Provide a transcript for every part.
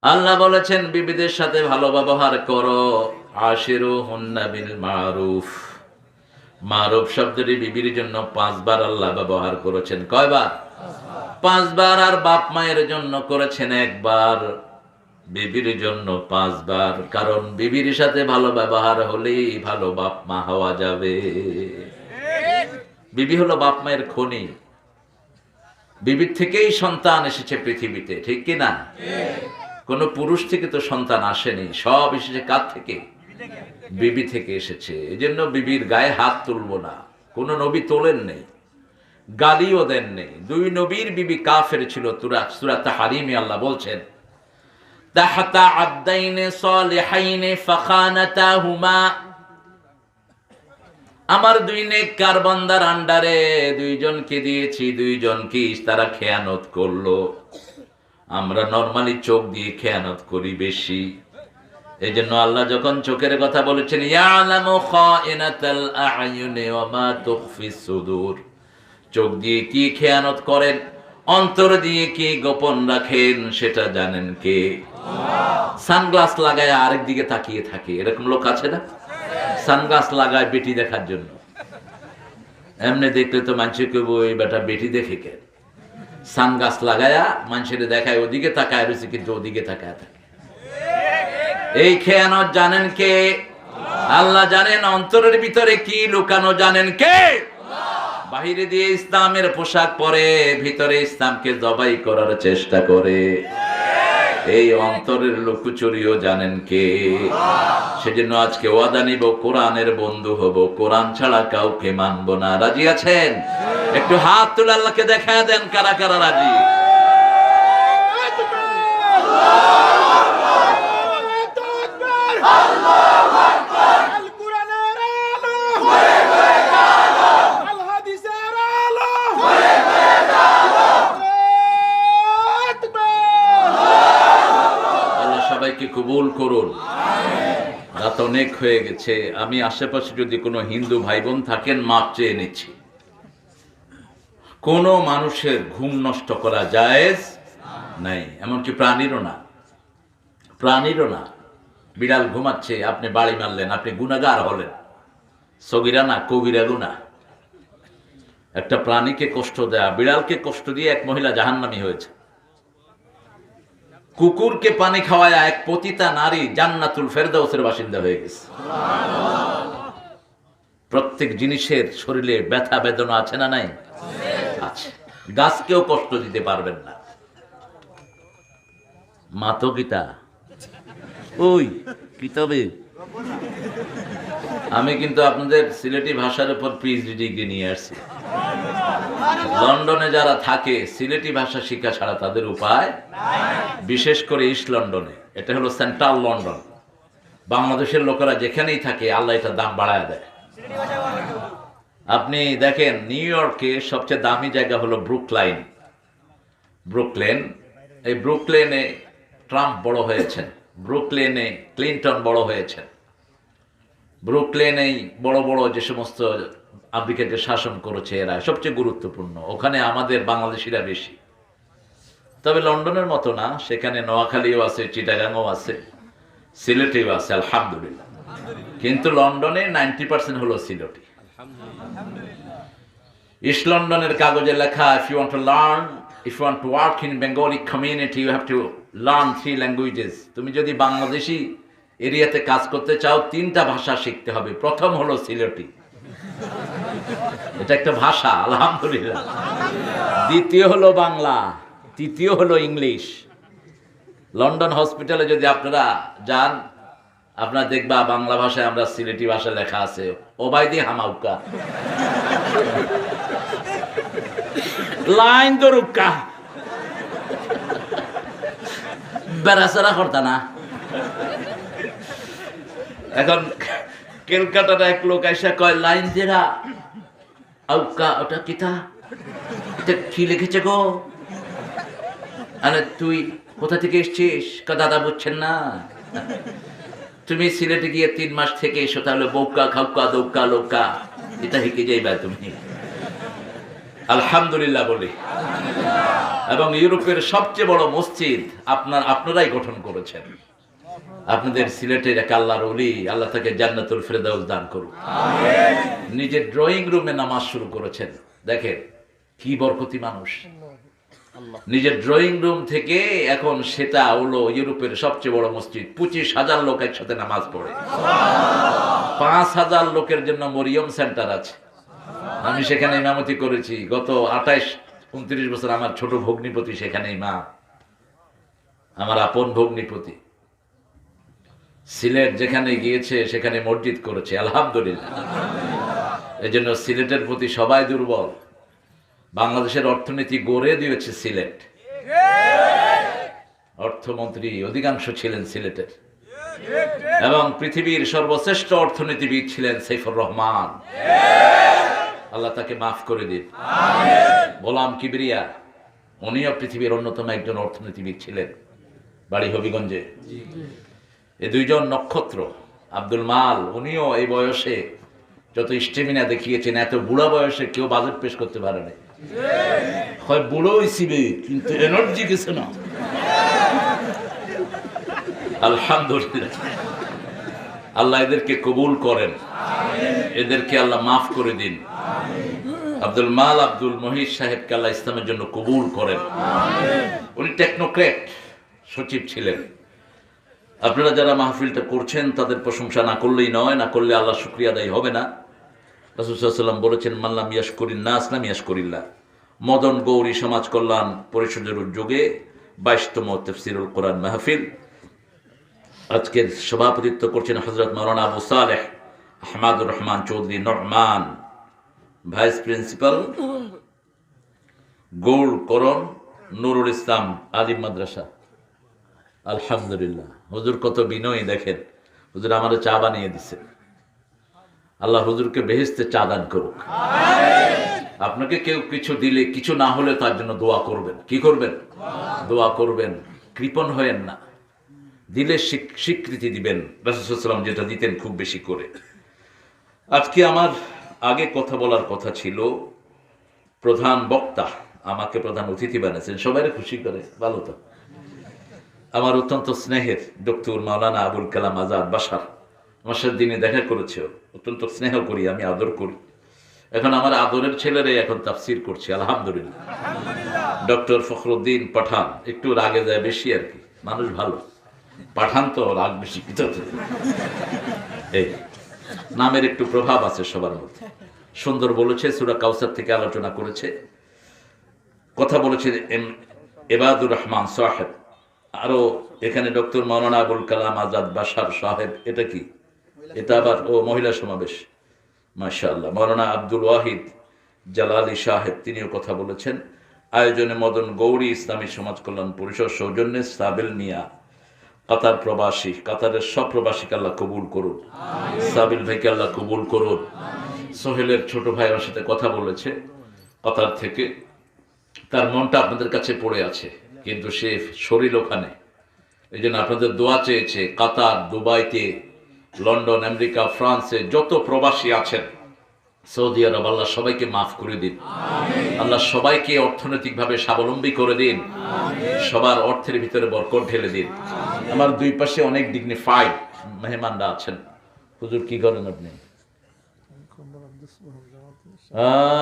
আল্লাহ বলেছেন বিবিদের সাথে ভালো ব্যবহার করো। আশিরুহুন্না বিল মারুফ। মারুফ শব্দটি বিবির জন্য 5 বার আল্লাহ ব্যবহার করেছেন। কয়বার? 5 বার। আর বাপ মায়ের জন্য করেছেন 1 বার, বিবির জন্য 5 বার। কারণ বিবির সাথে ভালো ব্যবহার হলেই ভালো বাপ মা হওয়া যাবে। বিবি হলো বাপ মায়ের খনি। বিবির থেকেই সন্তান এসেছে পৃথিবীতে, ঠিক কি না? কোন পুরুষ থেকে তো সন্তান আসেনি, সব এসেছে কার থেকে? বিবি থেকে এসেছে। এজন্য বিবির গায়ে হাত তুলবো না। কোন নবী তোলেন নেই, গালিও দেন নেই। 2 নবীর বিবি কাফের ছিল। সূরা তাহরিমে আল্লাহ বলছেন, তাহতা আবদাইনে সালিহাইনে ফাখানাতাহুমা। আমার 2 নেককার বান্দার আন্ডারে 2 জনকে দিয়েছি, 2 জনকে তারা খেয়ানত করলো। আমরা নরমালি চোখ দিয়ে খেয়ানত করি বেশি। এই জন্য আল্লাহ যখন চোখের কথা বলেছেন, ইয়ালামু খাইনাতাল আ'য়ুনি ওয়া মা তুখফিস সুদূর, চোখ দিয়ে কি খেয়ানত করেন, অন্তর দিয়ে কি গোপন রাখেন, সেটা জানেন কে? সানগ্লাস লাগায় আরেক দিকে তাকিয়ে থাকে, এরকম লোক আছে না? সানগ্লাস লাগায় বেটি দেখার জন্য। এমনি দেখলে তো মানুষ কেবো এই বেটা বেটি দেখে কে? সানগ্লাস লাগায়া মানুষের দেখায় ওদিকে তাকায় রয়েছে, কিন্তু ওদিকে তাকায় থাকে। এই খেয়ানত জানেন কে? আল্লাহ জানেন। অন্তরের ভিতরে কি লুকানো জানেন কে? বাহিরে দিয়ে ইসলামের পোশাক পরে, ভিতরে ইসলামকে জবাই করার চেষ্টা করে। এই অন্তরের লুকোচুরিও জানেন কে? সেজন্য আজকে ওয়াদা নিব, কোরআনের বন্ধু হব, কোরআন ছাড়া কাউকে মানবো না। রাজি আছেন? একটু হাত তুলে আল্লাহকে দেখায় দেন কারা কারা রাজি। কবুল করুন। রাত অনেক হয়ে গেছে। আমি আশেপাশে যদি কোনো হিন্দু ভাই বোন থাকেন, মাপ চেয়ে নিচ্ছি। কোন মানুষের ঘুম নষ্ট করা জায়েজ নাই, এমনকি প্রাণীরও না। প্রাণীরও না। বিড়াল ঘুমাচ্ছে, আপনি বাড়ি মারলেন, আপনি গুনাহগার হলেন। সগীরা না, কবিরা গুনাহ। একটা প্রাণীকে কষ্ট দেয়া, বিড়ালকে কষ্ট দিয়ে এক মহিলা জাহান্নামী হয়েছে। কুকুরকে পানি খাওয়ায় এক পতিতা নারী জান্নাতুল ফেরদাউসের বাসিন্দা হয়ে গেছে। প্রত্যেক জিনিসের শরীরে ব্যথা বেদনা আছে না নাই? আছে। গাছকেও কষ্ট দিতে পারবেন না। মাতো গীতা ওই কিতাবে। আমি কিন্তু আপনাদের সিলেটি ভাষার উপর পিএইচডি ডিগ্রি নিয়ে আসছি। লন্ডনে যারা থাকে, সিলেটি ভাষা শিক্ষা ছাড়া তাদের উপায়, বিশেষ করে ইস্ট লন্ডনে। এটা হলো সেন্ট্রাল লন্ডন। বাংলাদেশের লোকেরা যেখানেই থাকে, আল্লাহ এটা দাম বাড়ায় দেয়। আপনি দেখেন, নিউ ইয়র্কে সবচেয়ে দামি জায়গা হলো ব্রুকলাইন, ব্রুকলেন। এই ব্রুকলেনে ট্রাম্প বড় হয়েছেন, ব্রুকলেনে ক্লিন্টন বড় হয়েছেন, ব্রুকলেনেই বড় বড় যে সমস্ত আমেরিকাকে শাসন করেছে এরা সবচেয়ে গুরুত্বপূর্ণ। ওখানে আমাদের বাংলাদেশিরা বেশি। তবে লন্ডনের মতো না, সেখানে নোয়াখালীও আছে, চিটাগাংও আছে, সিলেটেও আছে, আলহামদুলিল্লাহ। কিন্তু লন্ডনে 90% হলো সিলেটি। ইস্ট লন্ডনের কাগজে লেখা, if you want to work in Bengali community, you have to learn 3 languages. তুমি যদি বাংলাদেশি এরিয়াতে কাজ করতে চাও, 3টা ভাষা শিখতে হবে। প্রথম হলো সিলেটি, এটা একটা ভাষা, আলহামদুলিল্লাহ। দ্বিতীয় হলো বাংলা, তৃতীয় হলো ইংলিশ। লন্ডন হসপিটালে যদি আপনারা যান, আপনারা দেখবা বাংলা ভাষায় আমরা সিলেটি ভাষা লেখা আছে, ওবাইদি হামাউকা লাইন দরুকা বেড়াচড়া করতা না। এখন ক্যালকাটার এক লোক এসে কয়, লাইন দেরা আউকা, ওটা কিতা, এটা কি লিখেছে গো? আরে তুই কোথা থেকে এসছিস? দাদা বুঝছেন না, তুমি সিলেটে গিয়ে 3 মাস থেকে এসো, তাহলে বৌকা খাউকা দৌকা লোকা এটা শিখে যাইবা তুমি। আলহামদুলিল্লাহ বলি। এবং ইউরোপের সবচেয়ে বড় মসজিদ আপনারাই গঠন করেছেন। আপনাদের সিলেটের এক আল্লাহর ওলি, আল্লাহ তাকে জান্নাতুল ফেরদাউস দান করুন। নিজের ড্রয়িং রুমে নামাজ শুরু করেছেন। দেখেন কি বরকতি মানুষ। নিজের ড্রয়িং রুম থেকে এখন সেটা হলো ইউরোপের সবচেয়ে বড় মসজিদ। 25,000 লোক একসাথে নামাজ পড়ে। 5,000 লোকের জন্য মরিয়ম সেন্টার আছে। আমি সেখানে ইমামতি করেছি গত 28-29 বছর। আমার ছোট ভগ্নিপতি সেখানে ইমাম, আমার আপন ভগ্নিপতি। সিলেট যেখানে গিয়েছে সেখানে মসজিদ করেছে, আলহামদুলিল্লাহ। এই জন্য সিলেটের প্রতি সবাই দুর্বল। বাংলাদেশের অর্থনীতি গড়ে দিয়েছে সিলেট। অর্থমন্ত্রী অধিকাংশ ছিলেন সিলেটের, এবং পৃথিবীর সর্বশ্রেষ্ঠ অর্থনীতিবিদ ছিলেন সাইফুর রহমান, আল্লাহ তাকে মাফ করে দিন। গোলাম কিবরিয়া, উনিও পৃথিবীর অন্যতম একজন অর্থনীতিবিদ ছিলেন, বাড়ি হবিগঞ্জে। এই দুইজন নক্ষত্র। আব্দুল মাল, উনিও এই বয়সে যত স্টেমিনা দেখিয়েছেন, এত বুড়া বয়সে কেউ বাজেট পেশ করতে পারে না। হয় বুড়ো হইছিবে কিন্তু এনার্জি গেছে না। আলহামদুলিল্লাহ, আল্লাহ এদেরকে কবুল করেন, এদেরকে আল্লাহ মাফ করে দিন। আব্দুল মাল আব্দুল মহিদ সাহেবকে আল্লাহ ইসলামের জন্য কবুল করেন। উনি টেকনোক্রেট সচিব ছিলেন। আপনারা যারা মাহফিলটা করছেন তাদের প্রশংসা না করলেই নয়, না করলে আল্লাহ শুকরিয়া আদায় হবে না। রাসূল সাল্লাল্লাহু আলাইহি ওয়াসাল্লাম বলেছেন, মাল্লাম ইয়াশকুরিন নাস লাম ইয়াশকুরিল্লাহ। মদন গৌরী সমাজ কল্যাণ পরিষদের উদ্যোগে 22তম তাফসীরুল কোরআন মাহফিল। আজকের সভাপতিত্ব করছেন হযরত মাওলানা আবু সালেহ আহমদুর রহমান চৌধুরী নরমান, ভাইস প্রিন্সিপাল, গৌড় করণ নুরুল ইসলাম আলিম মাদ্রাসা। আলহামদুলিল্লাহ, হুজুর কত বিনয়ী। দেখেন হুজুর আমাদের চা বানিয়ে দিছে। আল্লাহ হুজুরকে বেহেশতে চা দান করুক। আপনাকে কেউ কিছু দিলে, কিছু না হলে তার জন্য দোয়া করবেন। কি করবেন? দোয়া করবেন। কৃপণ হয়েন না, দিলে স্বীকৃতি দিবেন। রাসূল সাল্লাল্লাহু আলাইহি ওয়াসাল্লাম যেটা দিতেন খুব বেশি করে। আজকে আমার আগে কথা বলার কথা ছিল, প্রধান বক্তা আমাকে প্রধান অতিথি বানিয়েছেন, সবাই খুশি করে, ভালো তো। আমার অত্যন্ত স্নেহের ডক্টর মাওলানা আবুল কালাম আজাদ বাশার আমার সাথে দিনে দেখা করেছে। অত্যন্ত স্নেহ করি, আমি আদর করি। এখন আমার আদরের ছেলেরে এখন তাফসির করছে, আলহামদুলিল্লাহ। ডক্টর ফখরুদ্দিন পাঠান, একটু রাগে যায় বেশি আর কি, মানুষ ভালো। পাঠান তো রাগ বেশি, এই নামের একটু প্রভাব আছে সবার মধ্যে। সুন্দর বলেছে, সূরা কাউসার থেকে আলোচনা করেছে, কথা বলেছে এবাদুর রহমান সাহেব। আরো এখানে ডক্টর মাওলানা আবুল কালাম আজাদ বাশার সাহেব, এটা কি? এটা আবার ও মহিলা সমাবেশ, মাশাআল্লাহ। মাওলানা আব্দুল ওয়াহিদ জালালি সাহেব, তিনিও কথা বলেছেন। আয়োজনে মদন গৌরী ইসলামী সমাজ কল্যাণ পরিষদ সৌজন্যে সাবেল মিয়া, কাতার প্রবাসী, কাতারের সব প্রবাসীকে আল্লাহ কবুল করুন। সাবিল ভাইকে আল্লাহ কবুল করুন। সোহেলের ছোট ভাই আমার সাথে কথা বলেছে কাতার থেকে, তার মনটা আপনাদের কাছে পড়ে আছে, কিন্তু সে শরীর ওখানে। এই জন্য আপনাদের দোয়া চেয়েছে। কাতার, দুবাইতে, লন্ডন, আমেরিকা, ফ্রান্সে যত প্রবাসী আছেন, সৌদি আরব, আল্লাহ সবাইকে মাফ করে দিন। আল্লাহ সবাইকে অর্থনৈতিকভাবে স্বাবলম্বী করে দিন। সবার অর্থের ভিতরে বরকত ঢেলে দিন। আমার দুই পাশে অনেক ডিগনিফাইড মেহমানরা আছেন। হুজুর কি করেন আপনি?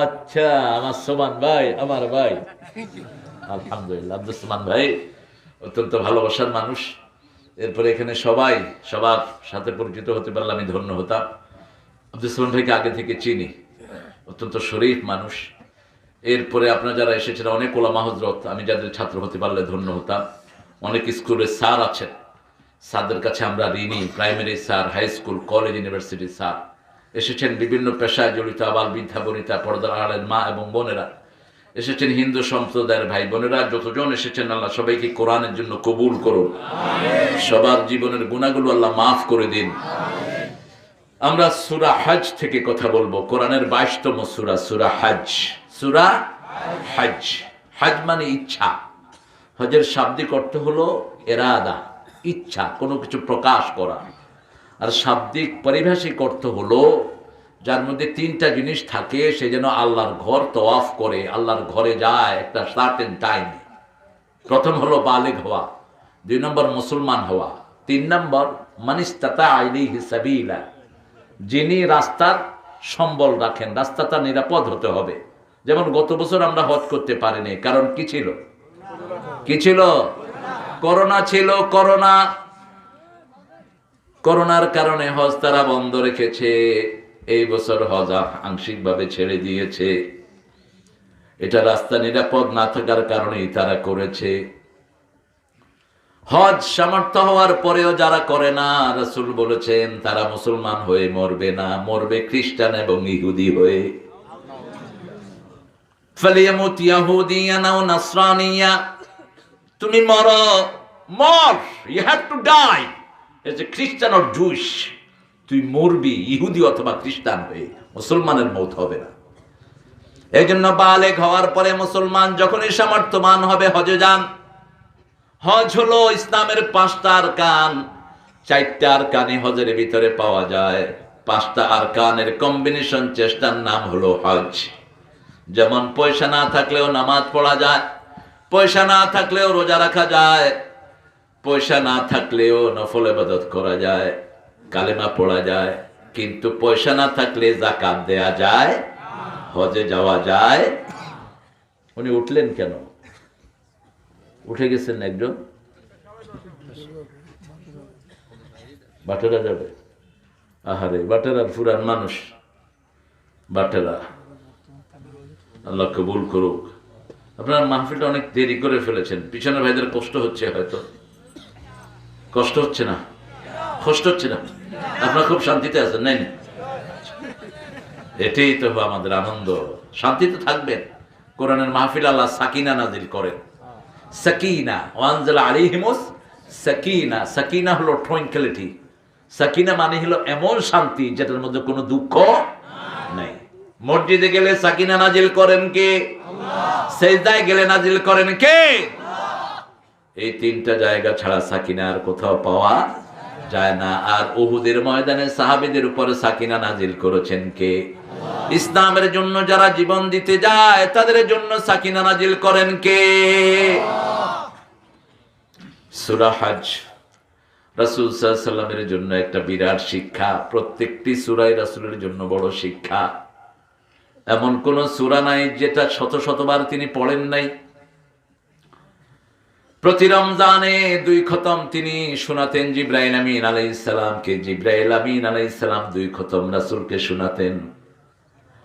আচ্ছা, আমার সোমান ভাই, আমার ভাই, আলহামদুলিল্লাহ। আব্দুল সোমান ভাই অত্যন্ত ভালোবাসার মানুষ। এরপরে এখানে সবাই সবার সাথে পরিচিত হতে পারলে আমি ধন্য হতাম। আব্দুল সোমান ভাইকে আগে থেকে চিনি, অত্যন্ত শরীফ মানুষ। এরপরে আপনারা যারা এসেছেন, অনেক ওলামা হযরত, আমি যাদের ছাত্র হতে পারলে ধন্য হতাম। অনেক স্কুলের স্যার আছেন, স্যারদের কাছে আমরা ঋণী। Primary sir, high school, college, ইউনিভার্সিটির স্যার এসেছেন। বিভিন্ন পেশায় জড়িত আবাল বৃদ্ধা বনিতা, পর্দার আড়ালের মা এবং বোনেরা এসেছেন। হিন্দু সম্প্রদায়ের ভাই বোনেরা যতজন এসেছেন, আল্লাহ সবাইকে কোরআনের জন্য কবুল করুন। সবার জীবনের গুনাহগুলো আল্লাহ মাফ করে দিন। আমরা সূরা হজ থেকে কথা বলবো। কোরআনের 22তম সূরা, সূরা হজ। সূরা হজ, হজ মানে ইচ্ছা। হজের শাব্দিক অর্থ হলো ইরাদা, ইচ্ছা, কোনো কিছু প্রকাশ করা। আর শাব্দিক পারিভাষিক অর্থ হলো যার মধ্যে তিনটা জিনিস থাকে, সে যেন আল্লাহর ঘর তওয়াফ করে, আল্লাহর ঘরে যায় একটা সার্টেন টাইমে। প্রথম হলো বালেগ হওয়া, 2 নম্বর মুসলমান হওয়া, 3 নম্বর মানিস্তাতা ইলাইহি সাবিলা, যিনি রাস্তার সম্বল রাখেন, রাস্তাটা নিরাপদ হতে হবে। যেমন গত বছর আমরা হজ করতে পারিনি, কারণ কি ছিল? কি ছিল? করোনা ছিল। করোনার কারণে হজ তারা বন্ধ রেখেছে। এই বছর হজ আংশিকভাবে ছেড়ে দিয়েছে। এটা রাস্তা নিরাপদ না থাকার কারণেই তারা করেছে। হজ সামর্থ্য হওয়ার পরেও যারা করে না, রাসূল বলেছেন তারা মুসলমান হয়ে মরবে না, মরবে খ্রিস্টান এবং ইহুদি হয়ে। ফালিয়ামুত ইয়াহুদিয়ান আও নাসরানিয়া, তুমি মর, you have to die as a খ্রিস্টান অর জুইশ। তুই মরবি ইহুদি অথবা খ্রিস্টান হয়ে, মুসলমানের মৌত হবে না। এই জন্য বালেগ হওয়ার পরে মুসলমান যখনই সামর্থ্যবান হবে হজে যান। হজ হলো ইসলামের 5টা আরকান, 4টা আরকানি হজের ভিতরে পাওয়া যায়। 5টা আরকানের কম্বিনেশন চেষ্টার নাম হলো হজ। যেমন পয়সা না থাকলেও নামাজ পড়া যায়, পয়সা না থাকলেও রোজা রাখা যায়, পয়সা না থাকলেও নফল ইবাদত করা যায়, কালেমা পড়া যায়। কিন্তু পয়সা না থাকলে যাকাত দেয়া যায়, হজে যাওয়া যায়। উনি উঠলেন কেন? উঠে গেছেন একজন, বাটেরা যাবে। আহারে বাটেরা ফুরান মানুষ, বাটেরা আল্লাহ কবুল করুক। আপনার মাহফিলটা অনেক দেরি করে ফেলেছেন, পিছনের ভাইদের কষ্ট হচ্ছে, হয়তো কষ্ট হচ্ছে না? কষ্ট হচ্ছে না? আপনারা খুব শান্তিতে আছেন, নাই না? এটাই তো আমাদের আনন্দ। শান্তিতে থাকবেন। কোরআনের মাহফিল আল্লাহ সাকিনা নাজিল করেন। সাকিনা ওয়ানজালা আলাইহিমুস সাকিনা। সাকিনা হলো ট্রাঙ্কুইলিটি। সাকিনা মানে হলো এমন শান্তি যেটার মধ্যে কোনো দুঃখ নাই। মসজিদে গেলে সাকিনা নাজিল করেন কে? আল্লাহ। সেজদায় গেলে নাজিল করেন কে? আল্লাহ। এই 3টা জায়গা ছাড়া সাকিনা আর কোথাও পাওয়া যায় না। আর উহুদের ময়দানে সাহাবীদের উপরে সাকিনা নাজিল করেছেন কে? আল্লাহ। ইসলামের জন্য যারা জীবন দিতে যায় তাদের জন্য সাকিনা নাজিল করেন কে? আল্লাহ। সূরা হজ রাসূল সাল্লাল্লাহু আলাইহি ওয়াসাল্লামের জন্য একটা বিরাট শিক্ষা। প্রত্যেকটি সূরাই রাসূলের জন্য বড় শিক্ষা। এমন কোন সূরা নাই যেটা শতবার তিনি পড়েন নাই। প্রতি রমজানে 2 খতম তিনি শোনাতেন জিবরাইল আমিন আলাইহিস সালামকে। জিবরাইল আমিন আলাইহিস সালাম 2 খতম রাসূলকে শোনাতেন।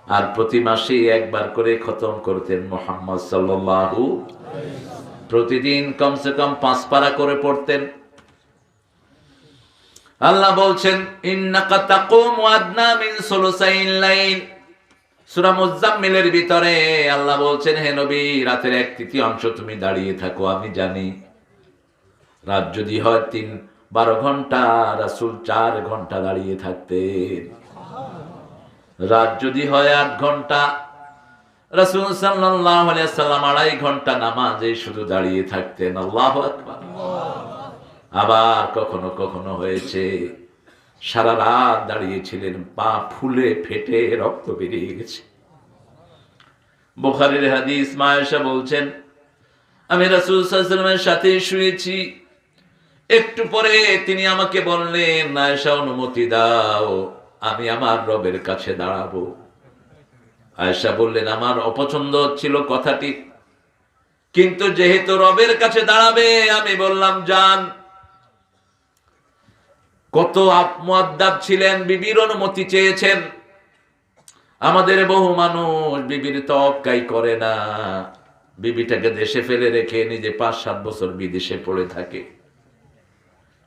আর প্রতি মাসে একবার করে খতম করতেন মুহাম্মদ সাল্লাল্লাহু আলাইহি ওয়াসাল্লাম। প্রতিদিন কমসে কম 5 পারা করে পড়তেন। আল্লাহ বলছেন ইন্নাকা তাকুমু আদনা মিন সুলুসাইল লাইল। সূরা মুজাম্মিলের ভিতরে আল্লাহ বলছেন, হে নবী, রাতের 1/3 তুমি দাঁড়িয়ে থাকো। আমি জানি রাত যদি হয় 12 ঘন্টা, রাসূল 4 ঘন্টা দাঁড়িয়ে থাকতেন। রাত যদি হয় 8 ঘন্টা, রাসূল সাল্লাল্লাহু আলাইহি ওয়াসাল্লাম 2.5 ঘন্টা নামাজে শুধু দাঁড়িয়ে থাকতেন। আল্লাহু আকবার। আবার কখনো কখনো হয়েছে সারা রাত দাঁড়িয়েছিলেন, পা ফুলে ফেটে রক্ত বেরিয়ে গেছে। বুখারীর হাদিস, মা আয়েশা বলছেন, আমি রাসূল সাল্লাল্লাহু আলাইহি ওয়াসাল্লামের সাথে শুয়েছি। একটু পরে তিনি আমাকে বললেন, আয়েশা অনুমতি দাও, আমি আমার রবের কাছে দাঁড়াবো। আয়েশা বললেন, আমার অপছন্দ ছিল কথাটি, কিন্তু যেহেতু রবের কাছে দাঁড়াবে, আমি বললাম যান। কত মুআদ্দাব ছিলেন, বিবির অনুমতি চেয়েছেন। আমাদের বহু মানুষ বিবির তওয়াক্কাই করে না, বিবিটাকে দেশে ফেলে রেখে নিজে 5-7 বছর বিদেশে পড়ে থাকে,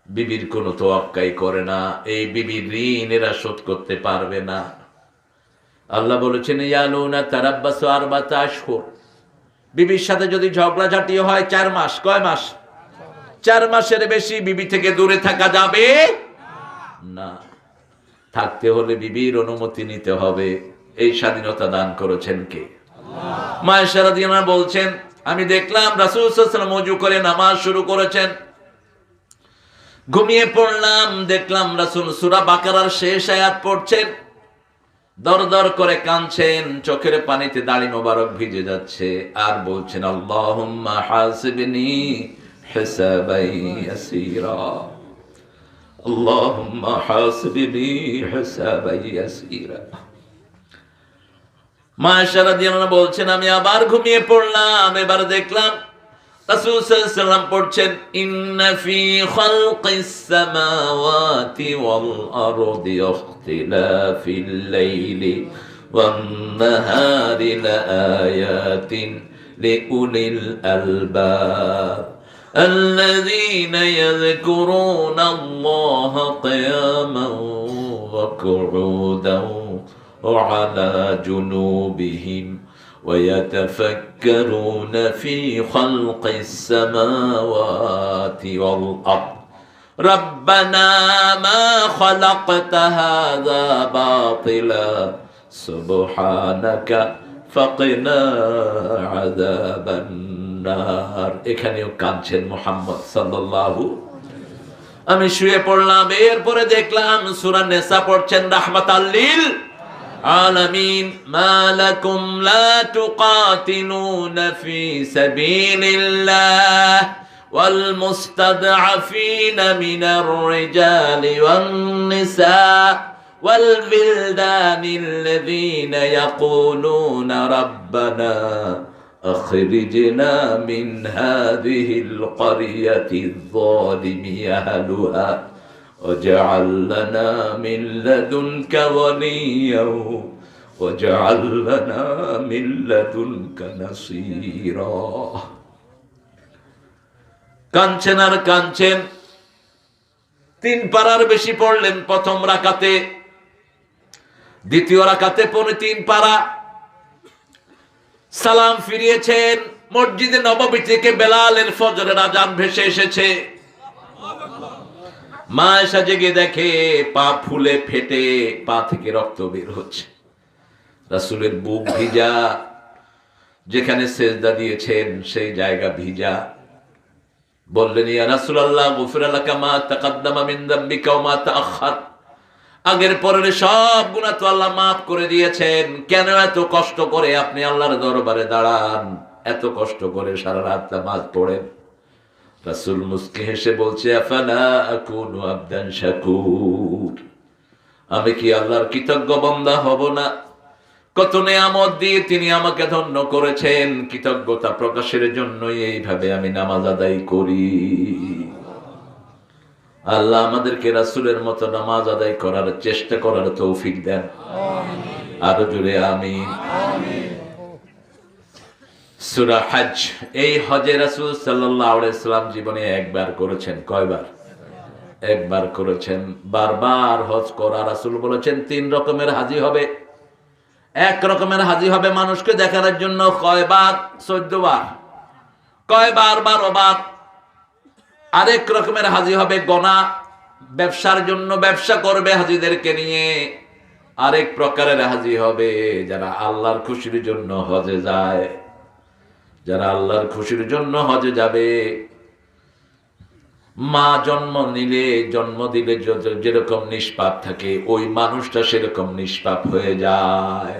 বিবির কোনো তওয়াক্কাই করে না। এই বিবির ঋণ এরা শোধ করতে পারবে না। আল্লাহ বলেছেন ইয়ালুনা তারাব্বাসু 4 আশহুর। বিবির সাথে যদি ঝগড়াঝাটি হয় 4 মাস। কয় মাস? 4 মাসের বেশি বিবি থেকে দূরে থাকা যাবে না। থাকতে হলে বিবির অনুমতি নিতে হবে। এই স্বাধীনতা দান করেছেন কে? আল্লাহ। মা আয়েশা রাদিয়াল্লাহু আনহা বলছেন, আমি দেখলাম রাসূল সাল্লাল্লাহু আলাইহি ওয়াসাল্লাম ওযু করে নামাজ শুরু করেছেন। ঘুমিয়ে পড়লাম, দেখলাম রাসূল সূরা বাকারার শেষ আয়াত পড়ছেন। দর দর করে কাঁদছেন, চোখের পানিতে দাড়ি মোবারক ভিজে যাচ্ছে, আর বলছেন আল্লাহুম্মা হাসিবনি হিসাবাই ইয়াসীরা, আল্লাহুম্মা হাসিবনি হিসাবাই ইয়াসীরা। মা আয়েশা রাদিয়াল্লাহু আনহা বলছেন, আমি আবার ঘুমিয়ে পড়লাম, এবার দেখলাম রাসূল সাল্লাল্লাহু আলাইহি ওয়াসাল্লাম পড়ছেন ইন্না ফি খালকিস সামাওয়াতি ওয়াল আরদি ইখতিলাফিল লাইলি ওয়ান নাহারি লাআয়াতিন লিউলিল আলবাব الذين يذكرون الله قياما وقعودا وعلى جنوبهم ويتفكرون في خلق السماوات والأرض ربنا ما خلقت هذا باطلا سبحانك فقنا عذاب النار। এখানেও কাঁদছেন মুহাম্মদ সাল্লাল্লাহু। আমি শুয়ে পড়লাম, এরপরে দেখলাম সূরা নিসা পড়ছেন রাহমাতাল লিল আলামিন। মা লাকুম লা তুকাতিলুনা ফি সাবিলিল্লাহ ওয়াল মুস্তাদআফিনা মিনার রিজালি ওয়ান নিসা ওয়াল বিলদানিল্লাযীনা ইয়াকুলুনা রাব্বানা أخرجنا من هذه القرية الظالم أهلها واجعل لنا من لدنك وليا واجعل لنا من لدنك نصيرا। কাঁদছেন আর কাঁদছেন, 3 পারার বেশি পড়লেন প্রথম রাকাতে, দ্বিতীয় রাকাতে 3 পারা। সালাম ফিরিয়েছেন, মসজিদে নববী থেকে বেলালের ফজরের আজান ভেসে এসেছে। মা আয়েশা জেগে দেখে পা ফুলে ফেটে পা থেকে রক্ত বের হচ্ছে, রাসূলের বুক ভিজা, যেখানে সেজদা দিয়েছেন সেই জায়গা ভিজা। বললেন ইয়া রাসূলুল্লাহ গুফিরা লাকা মা তাকাদ্দামা মিন যামবিকা ওয়া মা তাআখার, আগের পরের সব গুনাহ তো আল্লাহ মাফ করে দিয়েছেন, কেন এত কষ্ট করে আপনি আল্লাহর দরবারে দাঁড়ান, এত কষ্ট করে সারা রাত নামাজ পড়েন? রাসূল মুস্কি হেসে বলছে আফালা আকুনু আবদান শাকুর, আমি কি আল্লাহর কৃতজ্ঞ বান্দা হব না? কত নেয়ামত দিয়ে তিনি আমাকে ধন্য করেছেন, কৃতজ্ঞতা প্রকাশের জন্যই এইভাবে আমি নামাজ আদায় করি। আল্লাহ আমাদেরকে রাসূলের মতো নামাজ আদায় করার চেষ্টা করার তৌফিক দেন, আরো জোরে আমিন। সূরা হজ, এই হজে রাসূল সাল্লাল্লাহু আলাইহি সাল্লাম জীবনে একবার করেছেন। কয়বার? একবার করেছেন। বারবার হজ করা, রাসূল বলেছেন 3 রকমের হাজি হবে। এক রকমের হাজি হবে মানুষকে দেখানোর জন্য, কয়বার? 14 বার। কয়বার? 12 বার। আরেক রকমের হাজি হবে গনা, ব্যবসার জন্য ব্যবসা করবে হাজিদেরকে নিয়ে। আরেক প্রকারের হাজি হবে যারা আল্লাহর খুশির জন্য হজে যায়, যারা আল্লাহর খুশির জন্য হজে যাবে। মা জন্ম দিলে যেরকম নিষ্পাপ থাকে, ওই মানুষটা সেরকম নিষ্পাপ হয়ে যায়।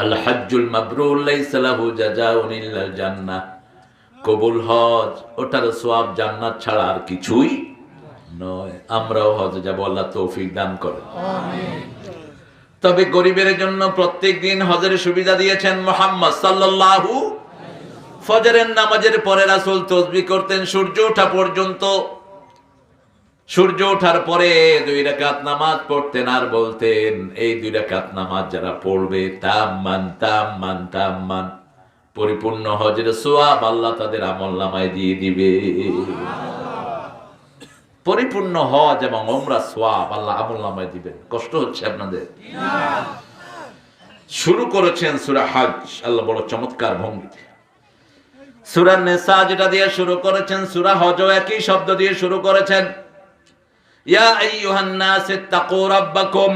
আল হজ্জুল মাবরুর লাইসা লাহু জাযাউন ইল্লাল জান্নাহ, কবুল হজ, ওটার সওয়াব জান্নাত ছাড়া আর কিছুই নয়। আমরাও হজে যাব, আল্লাহ তৌফিক দান করেন, আমিন। তবে গরিবের জন্য প্রত্যেক দিন হজের সুবিধা দিয়েছেন মুহাম্মদ সাল্লাল্লাহু। ফজরের নামাজের পরে রাসূল তাসবিহ করতেন সূর্য ওঠা পর্যন্ত। সূর্য ওঠার পরে 2 রাকাত নামাজ পড়তেন আর বলতেন, এই 2 রাকাত নামাজ যারা পড়বে তাম্মান তাম্মান তাম্মান, পরিপূর্ণ হজের সওয়াব আল্লাহ তাদের আমলনামায় দিয়ে দিবে। পরিপূর্ণ হজ এবং উমরা সওয়াব আল্লাহ আমলনামায় দিবেন। কষ্ট হচ্ছে আপনাদের? শুরু করেছেন সূরা হজ আল্লাহ বড় চমৎকার ভঙ্গিতে। সূরা নিসা যেটা দিয়ে শুরু করেছেন, সূরা হজও একই শব্দ দিয়ে শুরু করেছেন। ইয়া আইয়ুহান নাস ইত্তাকু রাব্বাকুম,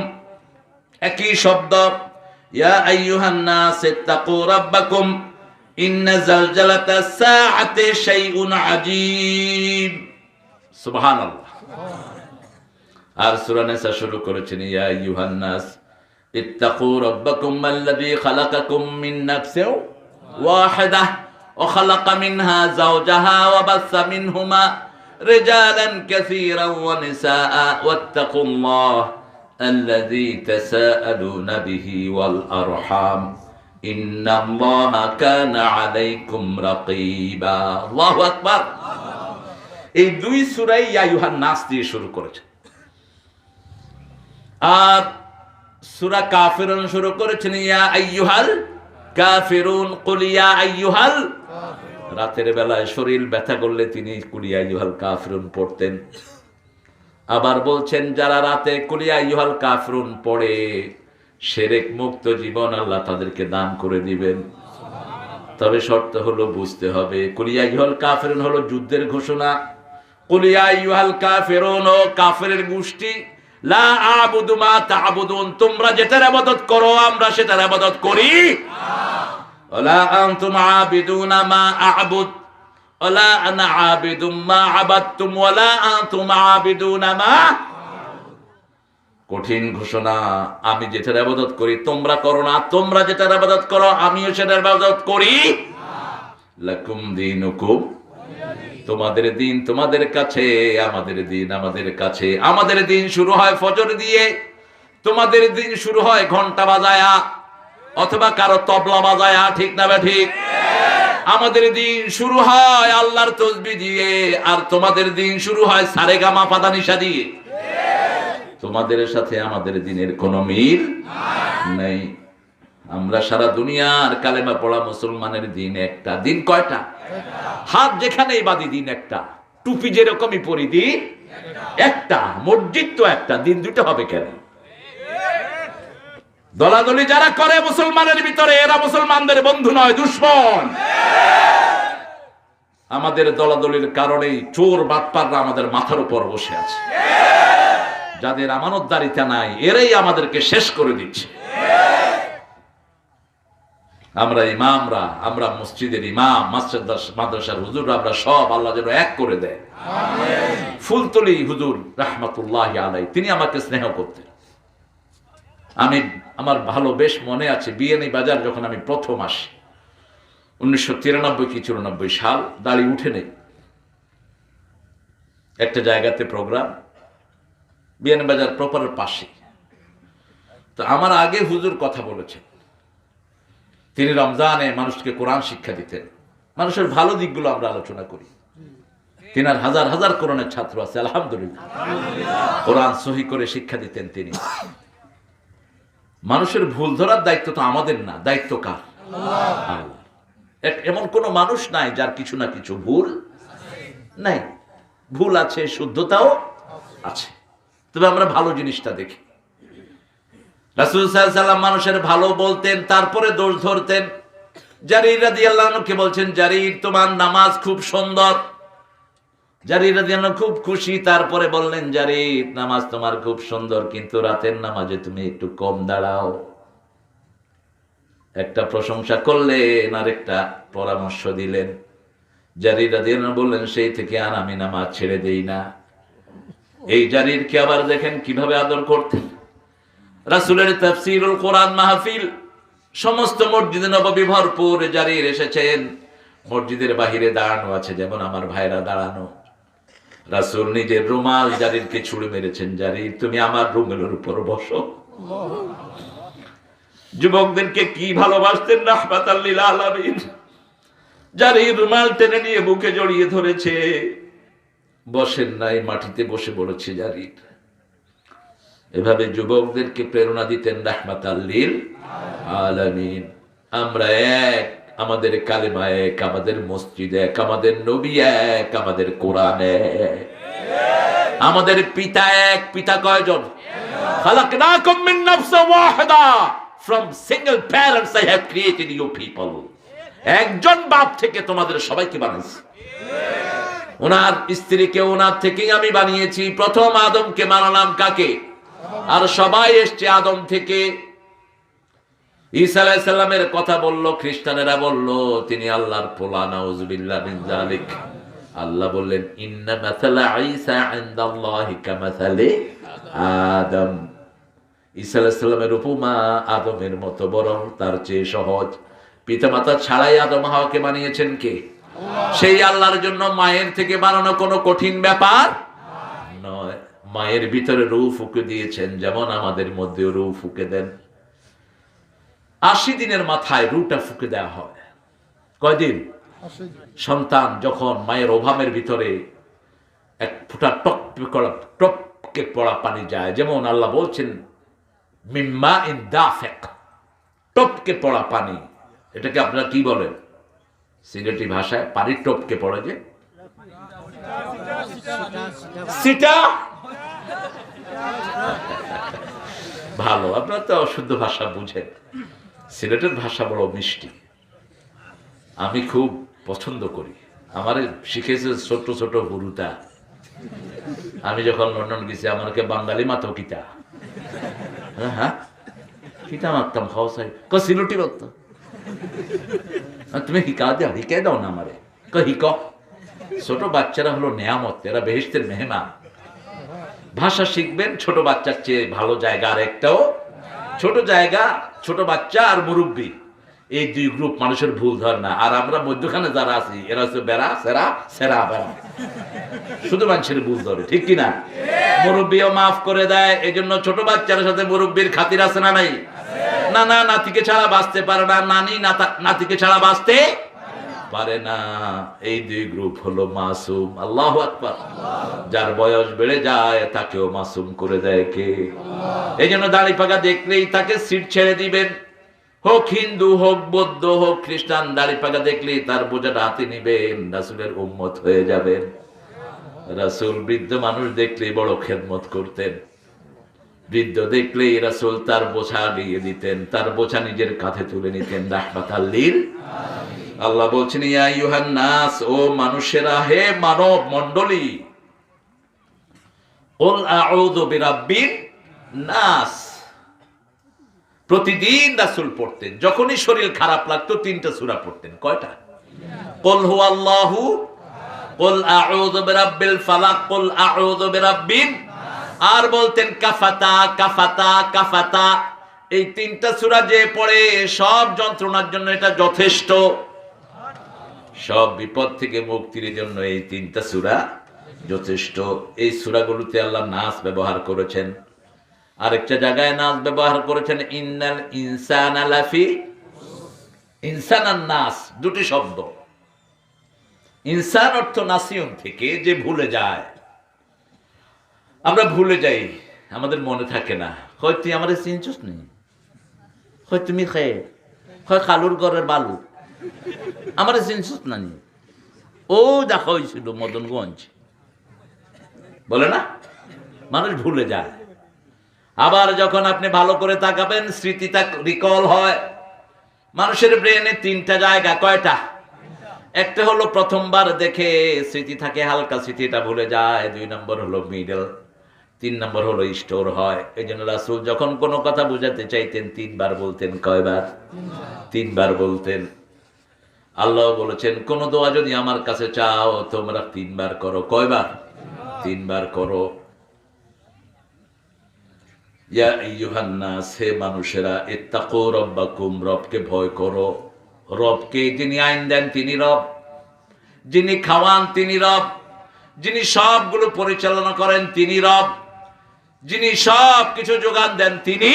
একই শব্দ। ইয়া আইয়ুহান নাস ইত্তাকু রাব্বাকুম ইন্না জালজালাতাস সাআতি শাইউন আজীব। সুবহানাল্লাহ। আর সূরা নিসা শুরু করেছেন ইয়া আইয়ুহান নাস, ইত্তাকু রাব্বাকুম আল্লাযী খালাকাকুম মিন নাফসিন ওয়াহিদাহ ওয়া খালাকা মিনহা যাওজাহা ওয়া বাসসা মিনহুমা রিজালান কাসীরান ওয়া নিসাআ ওয়াত্তাকুল্লাহ আল্লাযী তাসাআলুনা বিহি ওয়াল আরহাম ইন্নাল্লাহা কানা আলাইকুম রাকীবা। আল্লাহু আকবার। এই দুই সূরাই ইয়া আইয়ুহান নাস দিয়ে শুরু করেছে, আর সূরা কাফিরুন শুরু করেছেন ইয়া আইয়ুহাল কাফিরুন কুল ইয়া আইয়ুহাল। রাতের বেলায় শরীর ব্যথা করলে তিনি কুল ইয়া আইয়ুহাল কাফিরুন পড়তেন। আবার বলছেন যারা রাতে কুল ইয়া আইয়ুহাল কাফিরুন পড়ে শিরক মুক্ত জীবন আল্লাহ তাদেরকে দান করে দিবেন। তবে শর্ত হলো বুঝতে হবে কুল ইয়া আইয়ুহাল কাফিরুন হলো যুদ্ধের ঘোষণা। কুল ইয়া আইয়ুহাল কাফিরুন ও কাফেরের গোষ্ঠী, লা আ'বুদু মা তা'বুদুন, তোমরা যেটার ইবাদত করো আমরা সেটার ইবাদত করি। ওয়ালা আনতুম আবিদুনা মা আ'বুদ ওয়ালা আনা আবিদুম মা আবাদতুম ওয়ালা আনতুম আবিদুনা মা। কঠিন ঘোষণা। আমি যেটার ইবাদত করি তোমরা করো না, তোমরা যেটার ইবাদত করো আমিও সেটার ইবাদত করি। লাকুম দীনুকুম, তোমাদের দিন তোমাদের কাছে, আমাদের দিন আমাদের কাছে। আমাদের দিন শুরু হয় ফজর দিয়ে, তোমাদের দিন শুরু হয় ঘন্টা বাজায়া অথবা কারো তবলা বাজায়া, ঠিক না বে ঠিক? আমাদের দিন শুরু হয় আল্লাহর তাসবিহ দিয়ে, আর তোমাদের দিন শুরু হয় সারেগামা পাদানিসা দিয়ে। তোমাদের সাথে আমাদের দিনের কোনো মিল নেই। আমরা সারা দুনিয়ার কালেমা পড়া মুসলমানের দিন একটা। দিন কয়টা? হাত যেখানেই বাঁধি দিন একটা, টুপি যেরকমই পরি দিন একটা, মসজিদ তো একটা, দিন দুটো হবে কেন? দলাদলি যারা করে মুসলমানের ভিতরে এরা মুসলমানদের বন্ধু নয়, দুশমন। আমাদের দলাদলির কারণেই চোর বাটপাররা আমাদের মাথার উপর বসে আছে। যাদের আমানতদারিতা নাই এরাই আমাদেরকে শেষ করে দিচ্ছে। আমরা ইমামরা, আমরা মসজিদের ইমাম, মাদ্রাসার হুজুর, আমরা সব আল্লাহ যেন এক করে দেয়। ফুলতলি হুজুর রাহমাতুল্লাহি আলাইহি তিনি আমাকে স্নেহ করতেন। আমি আমার ভালো বেশ মনে আছে বিএনএ বাজার যখন আমি প্রথম আসি 1993 কি 94 সাল, দাড়ি উঠে নেই, একটা জায়গাতে প্রোগ্রাম বিএনএ বাজার প্রপারের পাশে। তো আমার আগে হুজুর কথা বলেছেন, তিনি রমজানে মানুষকে কোরআন শিক্ষা দিতেন। মানুষের ভালো দিকগুলো আমরা আলোচনা করি। তিনার হাজার হাজার কোরআনের ছাত্র আছে আলহামদুলিল্লাহ, কোরআন সহি করে শিক্ষা দিতেন তিনি। মানুষের ভুল ধরার দায়িত্ব তো আমাদের না, দায়িত্ব কার? আল্লাহ। এমন কোন মানুষ নাই যার কিছু না কিছু ভুল নাই। ভুল আছে, শুদ্ধতাও আছে, তবে আমরা ভালো জিনিসটা দেখি। রাসূল সাল্লাল্লাহু আলাইহি ওয়াসাল্লাম মানুষের ভালো বলতেন, তারপরে দোষ ধরতেন। জারীর রাদিয়াল্লাহু আনহু কে বলছেন, জারীর তোমার নামাজ খুব সুন্দর। জারীর রাদিয়াল্লাহু আনহু খুব খুশি, তারপরে বললেন, জারীর নামাজ তোমার খুব সুন্দর, কিন্তু রাতের নামাজে তুমি একটু কম দাঁড়াও। একটা প্রশংসা করলেন আর একটা পরামর্শ দিলেন। জারীর রাদিয়াল্লাহু আনহু বললেন, সেই থেকে আর আমি নামাজ ছেড়ে দেই না। এই জারীরকে আবার দেখেন কিভাবে আদর করতেন। রাসূলের তাফসীরুল কোরআন মাহফিল সমস্ত মসজিদে নববী ভরপুর, জারীর এসেছেন। মসজিদের বাহিরে দাঁড়ানো আছে যেমন আমার ভাইরা দাঁড়ানো। রাসূল নিজের রুমাল জারীরকে ছুঁড়ে মেরেছেন, জারীর তুমি আমার রুমালের উপর বসো। যুবকদেরকে কি ভালোবাসতেন রাহমাতাল লিল আলামিন। জারীর রুমাল টেনে নিয়ে বুকে জড়িয়ে ধরেছে, বসেন নাই, মাটিতে বসে পড়েছে জারীর। এভাবে যুবকদেরকে প্রেরণা দিতেন রাহমাতাল লিল আলামিন। আমরা এক, আমাদের কালেমা এক, আমাদের মসজিদ এক, আমাদের নবী এক, আমাদের কোরআন এক, আমাদের পিতা এক। পিতা কয়জন? খালাকনাকুম মিন নাফসিন Waheeda, from single parents I have created you people. একজন বাপ থেকে তোমাদের সবাইকে বানিয়েছি। ওনার স্ত্রীকে ওনার থেকেই আমি বানিয়েছি। প্রথম আদমকে বানালাম কাকে? আর সবাই এসছে আদম থেকে। ঈসা আলাইহিস সালামের কথা বললো, খ্রিস্টানেরা বললো তিনি আল্লাহর পোলা, নাউযুবিল্লাহ মিন যালিক। আল্লাহ বললেন, ইন্না মাসালা ঈসা ইনদাল্লাহি কামাসালি আদম। ঈসা আলাইহিস সালামের উপমা আদমের মতো, বরং তার চেয়ে সহজ। পিতামাতা ছাড়াই আদম হাওয়াকে বানিয়েছেন কে? সেই আল্লাহর জন্য মায়ের থেকে বানানো কোনো কঠিন ব্যাপার নয়। মায়ের ভিতরে রূহ ফুঁকে দিয়েছেন, যেমন আমাদের মধ্যে রূহ ফুঁকে দেন। 80 দিনের মাথায় রূহটা ফুঁকে দেওয়া হয়। কয়দিন? সন্তান যখন মায়ের ওভামের ভিতরে এক ফোঁটা টপকে পড়া পানি যায়, যেমন আল্লাহ বলছেন মিম্মা ইন দাফিক, টপকে পড়া পানি। এটাকে আপনারা কি বলেন সিলেটি ভাষায়? পানি টপকে পড়ে যে সিটা। ভালো, আপনারা তো অশুদ্ধ ভাষা বুঝেন। সিলেটের ভাষা বড় মিষ্টি, আমি খুব পছন্দ করি। আমার শিখেছে ছোট ছোট গুরুতা। আমি যখন লন্ডন গেছি, আমাকে বাঙালি মাতো কিতা, হ্যাঁ কিতা মারতাম, খাওয়া চাই সিলুটি মারতাম। তুমি হিকাই দাও না আমারে, হিক। ছোট বাচ্চারা হলো নেয়ামত, এরা বেহেশতের মেহমান। ভাষা শিখবেন, ছোট বাচ্চার চেয়ে ভালো জায়গা আর একটাও। ছোট জায়গা, ছোট বাচ্চা আর মুরব্বী, এই দুই গ্রুপ মানুষের ভুল ধর না। আর আমরা মধ্যখানে যারা আছি, এরা হচ্ছে বেড়া সেরা সেরা বেড়া, শুধু মানুষের ভুল ধরে, ঠিক কিনা? মুরব্বীও মাফ করে দেয়, এই জন্য ছোট বাচ্চার সাথে মুরব্বীর খাতির আছে না নাই? নানা নাতিকে ছাড়া বাঁচতে পারে না, নানি নাতিকে ছাড়া বাঁচতে পারে না। এই দুই গ্রুপ হলো মাসুম। আল্লাহু আকবার। যার বয়স বেড়ে যায় তাকেও মাসুম করে দেয় কে? এই জন্য দাড়ি পাকা দেখলেই তাকে সিট ছেড়ে দিবেন। হোক হিন্দু, হোক বৌদ্ধ, হোক খ্রিস্টান, দাড়ি পাকা দেখলেই তার বোঝাটা হাতে নিবেন, রাসূলের উম্মত হয়ে যাবেন। রাসূল বৃদ্ধ মানুষ দেখলেই বড় খেদমত করতেন। বৃদ্ধ দেখলেই রাসূল তার বোঝা দিয়ে দিতেন, তার বোঝা নিজের কাঁধে তুলে নিতেন। রাহমাতাল লিল আলামিন। আল্লাহ বলছেন ইয়া আইয়ুহান নাস, ও মানুষেরা, হে মানব মণ্ডলী, কুল আউযু বিরাব্বিন নাস। প্রতিদিন রাসূল পড়তেন, যখনই শরীর খারাপ লাগতো 3টা সূরা পড়তেন। কয়টা? কুল হুয়াল্লাহু, কুল আউযু বিরাব্বিল ফালাক, কুল আউযু বিরাব্বিন, আর বলতেন কাফাতা কাফাতা কাফাতা। এই 3টা সূরা যে পড়ে সব যন্ত্রণার জন্য এটা যথেষ্ট, সব বিপদ থেকে মুক্তির জন্য এই 3টা সূরা যথেষ্ট। এই সূরাগুলোতে আল্লাহ নাস ব্যবহার করেছেন। আরেকটা জায়গায় নাস ব্যবহার করেছেন ইন্নাল ইনসানা লাফি, ইনসান আর নাস দুটি শব্দ। ইনসান অর্থ নাসিয়ন থেকে, যে ভুলে যায়। আমরা ভুলে যাই, আমাদের মনে থাকে না। হয় তুই আমাদের চিনছিস নেই, হয় তুমি খেয়ে, হয় খালুর ঘরের বালু, আমার চিনছিস না নি, ও দেখা হয়েছিল মদনগঞ্জ, বলে না? মানুষ ভুলে যায়। আবার যখন আপনি ভালো করে তাকাবেন, স্মৃতিটা রিকল হয়। মানুষের ব্রেনে 3টা জায়গা। কয়টা? একটা হলো প্রথমবার দেখে স্মৃতি থাকে, হালকা স্মৃতিটা ভুলে যায়। 2 নম্বর হলো মিডল, 3 নম্বর হলো স্টোর হয়। এই জন্য রাসূল যখন কোনো কথা বুঝাতে চাইতেন 3 বার বলতেন। কয়বার? 3 বার বলতেন। আল্লাহ বলেছেন কোন দোয়া যদি আমার কাছে চাও তোমরা 3 বার করো। কয়বার? 3 বার করো। ইয়া আইয়ুহান নাস, হে মানুষেরা, ইত্তাকু রাব্বাকুম, রবকে ভয় করো। রবকে, যিনি আইন দেন তিনি রব, যিনি খাওয়ান তিনি রব, যিনি সবগুলো পরিচালনা করেন তিনি রব, যিনি সব কিছু যোগান দেন তিনি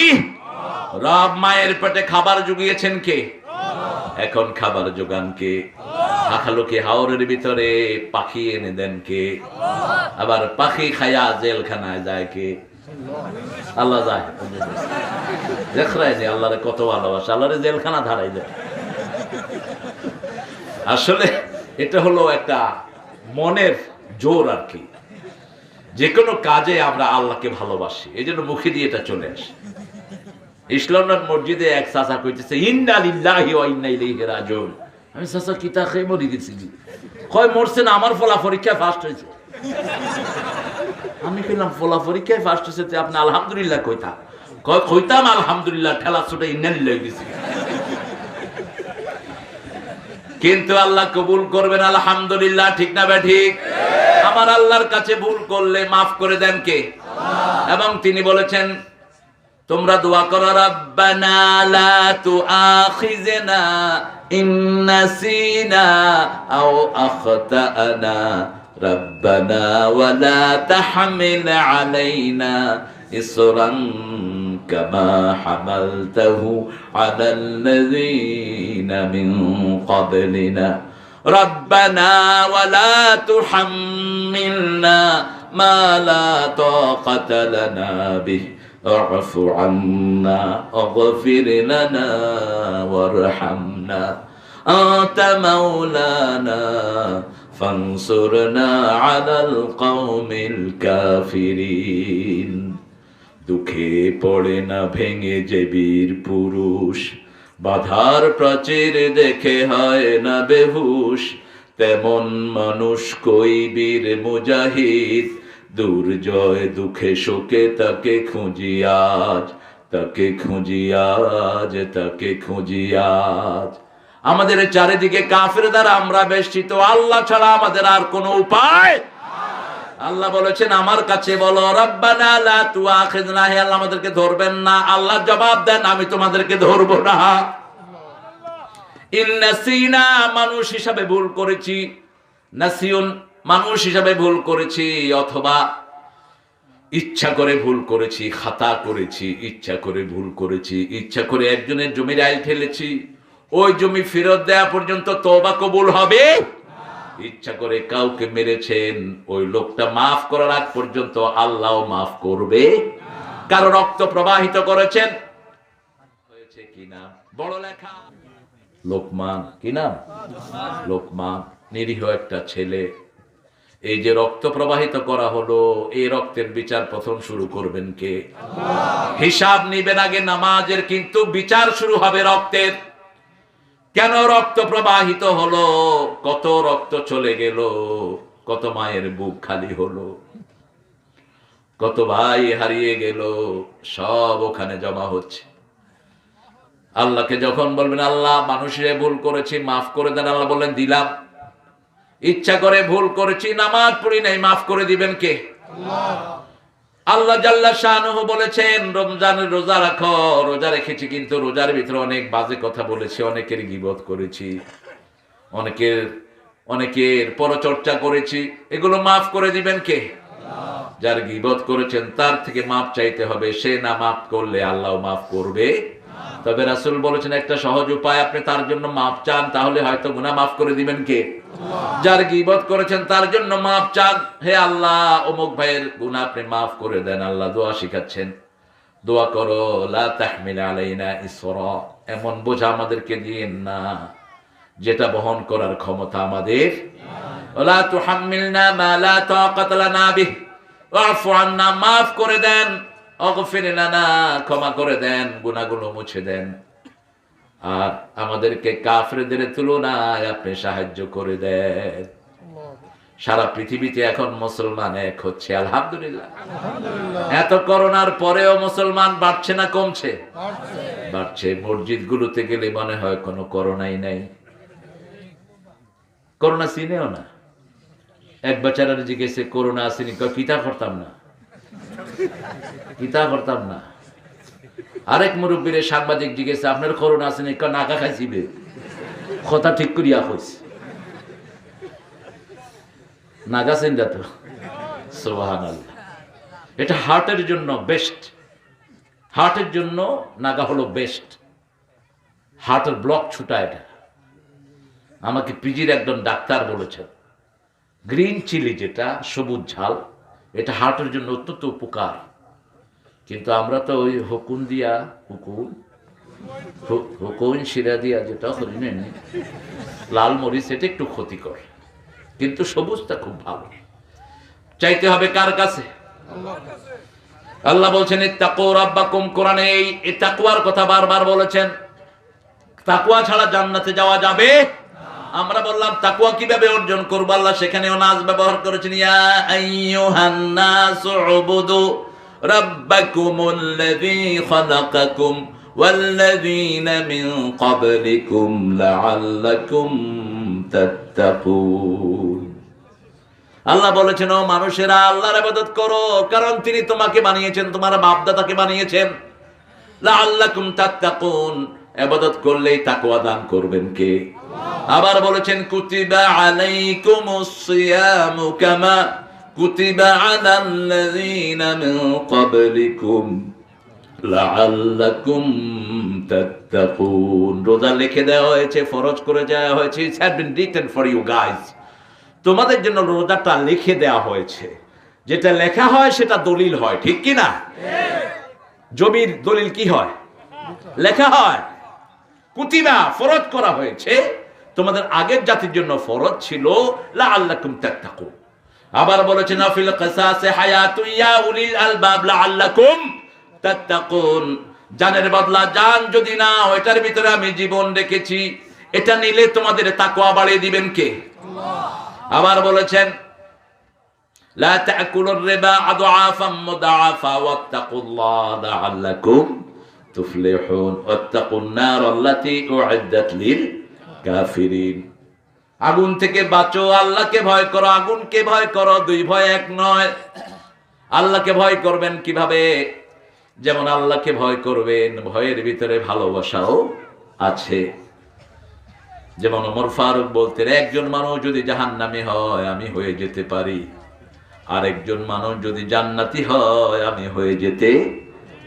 রব। মায়ের পেটে খাবার জুগিয়েছেন কে? এখন খাবার যোগান কে? হাখালোকে হাওরের ভিতরে পাখি এনে দেন কে? আবার পাখি খায়া জেলখানায় যায় কে? আল্লাহ যায়। দেখরাই যে আল্লাহরে কত ভালোবাসে, আল্লাহরে জেলখানা ধারাই দেয়। আসলে এটা হলো একটা মনের জোর আর কি। যে কোনো কাজে আমরা আল্লাহকে ভালোবাসি, এই জন্য মুখে দিয়ে এটা চলে আসে। ইসলামের মসজিদে এক চাচা কইতেছে ইন্না লিল্লাহি ওয়া ইন্না ইলাইহি রাজিউন। আমি চাচা কিতা খেয়ে মরে গেছি, কয় মরছে না, আমার ফলা পরীক্ষায় ফার্স্ট হয়েছে। আমি কইলাম ফলা পরীক্ষায় ফার্স্ট হয়েছে, আপনি আলহামদুলিল্লাহ কইতা? কয় কইতাম আলহামদুলিল্লাহ, ঠেলা ছুটে ইন্না লিল্লাহি গেছি। কিন্তু আল্লাহ কবুল করবেন আলহামদুলিল্লাহ, ঠিক না বে ঠিক? আমার আল্লাহর কাছে ভুল করলে মাফ করে দেন কে? এবং তিনি বলেছেন তোমরা দোয়া করো, রব্বানা লা তুআখিযনা ইন নাসিনা আও আখতানা রব্বানা ওয়া লা তাহমিল আলাইনা ইসরান কামা হামালতাহু আলাল্লাযীনা মিন ক্বাবলিনা রব্বানা ওয়া লা তুহাম্মিলনা মা লা তাকাতা লানা বিহি اعف عنا اغفر لنا وارحمنا أنت مولانا فانصرنا على القوم الكافرين দুঃখে পড়ে না ভেঙে যে বীর পুরুষ, বাধার প্রাচীর দেখে হয় না বেহুশ, তেমন মানুষ কই বীর মুজাহিদ, দুর্জয় দুঃখে শোকে তাকে খুঁজি আজ, তাকে খুঁজি আজ, তাকে খুঁজি আজ। আমাদের চারিদিকে কাফের দ্বারা আমরা বেষ্টিত, আল্লাহ ছাড়া আমাদের আর কোনো উপায়। আল্লাহ বলেছেন আমার কাছে বলো, রব্বানা লা তুআখিযনা, হে আল্লাহ আমাদেরকে ধরবেন না। আল্লাহ জবাব দেন, আমি তোমাদেরকে ধরবো না। ইন নাসিনা, মানুষ হিসাবে ভুল করেছি, নাসিউন মানুষ হিসাবে ভুল করেছি, অথবা ইচ্ছা করে ভুল করেছি, খাতা করেছি, ইচ্ছা করে ভুল করেছি, ইচ্ছা করে একজনের জমির আইল ঠেলেছি, ওই জমি ফেরত দেওয়া পর্যন্ত তওবা কবুল হবে। ইচ্ছা করে কাউকে মেরেছেন, ওই লোকটা মাফ করার আগ পর্যন্ত আল্লাহ মাফ করবে। কারো রক্ত প্রবাহিত করেছেন, হয়েছে কিনা বড় লেখা লোকমান, কি নাম? লোকমান, নিরীহ একটা ছেলে। এই যে রক্ত প্রবাহিত করা হলো, এই রক্তের বিচার প্রথম শুরু করবেন কে? হিসাব নিবেন আগে নামাজের, কিন্তু বিচার শুরু হবে রক্তের। কেন রক্ত প্রবাহিত হলো, কত রক্ত চলে গেল, কত মায়ের বুক খালি হলো, কত ভাই হারিয়ে গেল, সব ওখানে জমা হচ্ছে। আল্লাহকে যখন বলবেন আল্লাহ মানুষের ভুল করেছি মাফ করে দেন, আল্লাহ বললেন দিলাম। ইচ্ছা করে ভুল করেছি, নামাজ পড়ি নাই, মাফ করে দিবেন কে? আল্লাহ জাল্লা শানুহু বলেছেন রমজানের রোজা রাখো, রোজা রেখেছি কিন্তু রোজার ভিতরে অনেক বাজে কথা বলেছি, অনেকের গীবত করেছি, অনেকের পরচর্চা করেছি, এগুলো মাফ করে দিবেন কে? যার গীবত করেছেন তার থেকে মাফ চাইতে হবে, সে না মাফ করলে আল্লাহ মাফ করবে। তবে রাসূল বলেছেন একটা সহজ উপায়, আপনি তার জন্য মাফ চান, তাহলে হয়তো গুনাহ মাফ করে দিবেন কে? যার গীবত করেছেন তার জন্য মাফ চান, হে আল্লাহ অমুক ভাইয়ের গুনাহ আপনি মাফ করে দেন। আল্লাহ দোয়া শিখাচ্ছেন, দোয়া করো লা তাহমিল আলাইনা ইসরা, এমন বোঝা আমাদেরকে দিয়েন না যেটা বহন করার ক্ষমতা আমাদের। লা তুহাম্মিলনা মা লা তাকাত লানা বিহি ওয়াফু আন্না, মাফ করে দেন, অগফির লানা, ক্ষমা করে দেন, গুনাহগুলো মুছে দেন। আর আমাদেরকে কাফেরদের তুলনায় আপনি সাহায্য করে দেন। সারা পৃথিবীতে এখন মুসলমান এক হচ্ছে, আলহামদুলিল্লাহ। এত করোনার পরেও মুসলমান বাড়ছে না কমছে? বাড়ছে। মসজিদ গুলোতে গেলে মনে হয় কোনো করোনাই নাই, করোনা চিনেও না। এক বেচারার জিজ্ঞেসে করোনা আসেনি, কিতা করতাম না, কিতা করতাম না। আরেক মুরব্বীর সাংবাদিক জিজ্ঞেসে আপনার করোনা আসেনি, নাকা খাইছিবে, কথা ঠিক করিয়া কইছে, নাগা চিন্তা তো। সুবহানাল্লাহ। এটা হার্টের জন্য বেস্ট, হার্টের জন্য নাগা হলো বেস্ট। হার্টের ব্লক ছুটা এটা। আমাকে পিজির একজন ডাক্তার বলেছেন গ্রিন চিলি, যেটা সবুজ ঝাল, এটা হার্টের জন্য অত্যন্ত উপকার। কিন্তু আমরা তো ওই হুকুন শিরা দিয়া যেটা হরিণেন লাল মরিচ, এটা একটু ক্ষতিকর, কিন্তু সবুজটা খুব ভালো। চাইতে হবে কার কাছে? আল্লাহ বলছেন ইত্তাকু রাব্বাকুম, কোরআনে এই তাকওয়ার কথা বারবার বলেছেন। তাকওয়া ছাড়া জান্নাতে যাওয়া যাবে? আমরা বললাম তাকওয়া কিভাবে অর্জন করব, আল্লাহ সেখানেও নাস ব্যবহার করেছেন। ইয়া আইয়ুহান নাসু উবুদু রাব্বাকুমুল্লাযী খালাকাকুম ওয়াল্লাযীনা মিন ক্বাবলিকুম লাআল্লাকুম তাত্তাকুন। আল্লাহ বলেছেন ও মানুষেরা আল্লাহর ইবাদত করো, কারণ তিনি তোমাকে বানিয়েছেন, তোমার বাপ দাদাকে বানিয়েছেন, লাআল্লাকুম তাত্তাকুন, ইবাদত করলেই তাকওয়া দান করবেন কে? আবার বলেছেন কুতিবা আলাইকুমুস সিয়ামু কামা কুতিবা আলাল্লাযীনা মিন ক্বাবলিকুম লাআল্লাকুম তাত্তাকুন। রোজা লিখে দেওয়া হয়েছে, ফরজ করে দেওয়া হয়েছে। It's had been written for you guys. তোমাদের জন্য রোজাটা লিখে দেওয়া হয়েছে। যেটা লেখা হয় সেটা দলিল হয়, ঠিক কি না? জমির দলিল কি হয়? লেখা হয়। কুতিবা ফরজ করা হয়েছে, তোমাদের আগের জাতির জন্য ফরজ ছিল লাআল্লাকুম তাত্তাকুন। আবার বলেছেন আফিল কিসাসে হায়াতুন ইয়া উলিল আলবাব লাআল্লাকুম তাত্তাকুন। জানের বদলা জান যদি না, ওইটার ভিতরে আমি জীবন রেখেছি, এটা নিলে তোমাদের তাকওয়া বাড়িয়ে দিবেন কে? আল্লাহ। আবার বলেছেন লা তাকুলুর রিবা আদআফাম মুদাআফা ওয়াত্তাকুল্লাহ লাআল্লাকুম তুফলিহুন ওয়াত্তাকুন নার আল্লাতী উইদ্দাত লিল কাফিরিন। আগুন থেকে বাঁচো, আল্লাহকে ভয় করো। আগুনকে ভয় করো, দুই ভয় এক নয়। আল্লাহকে ভয় করবেন কিভাবে? যেমন আল্লাহকে ভয় করবেন, ভয়ের ভিতরে ভালোবাসাও আছে। যেমন ওমর ফারুক বলতেন, একজন মানুষ যদি জাহান্নামী হয় আমি হয়ে যেতে পারি, আর একজন মানুষ যদি জান্নাতি হয় আমি হয়ে যেতে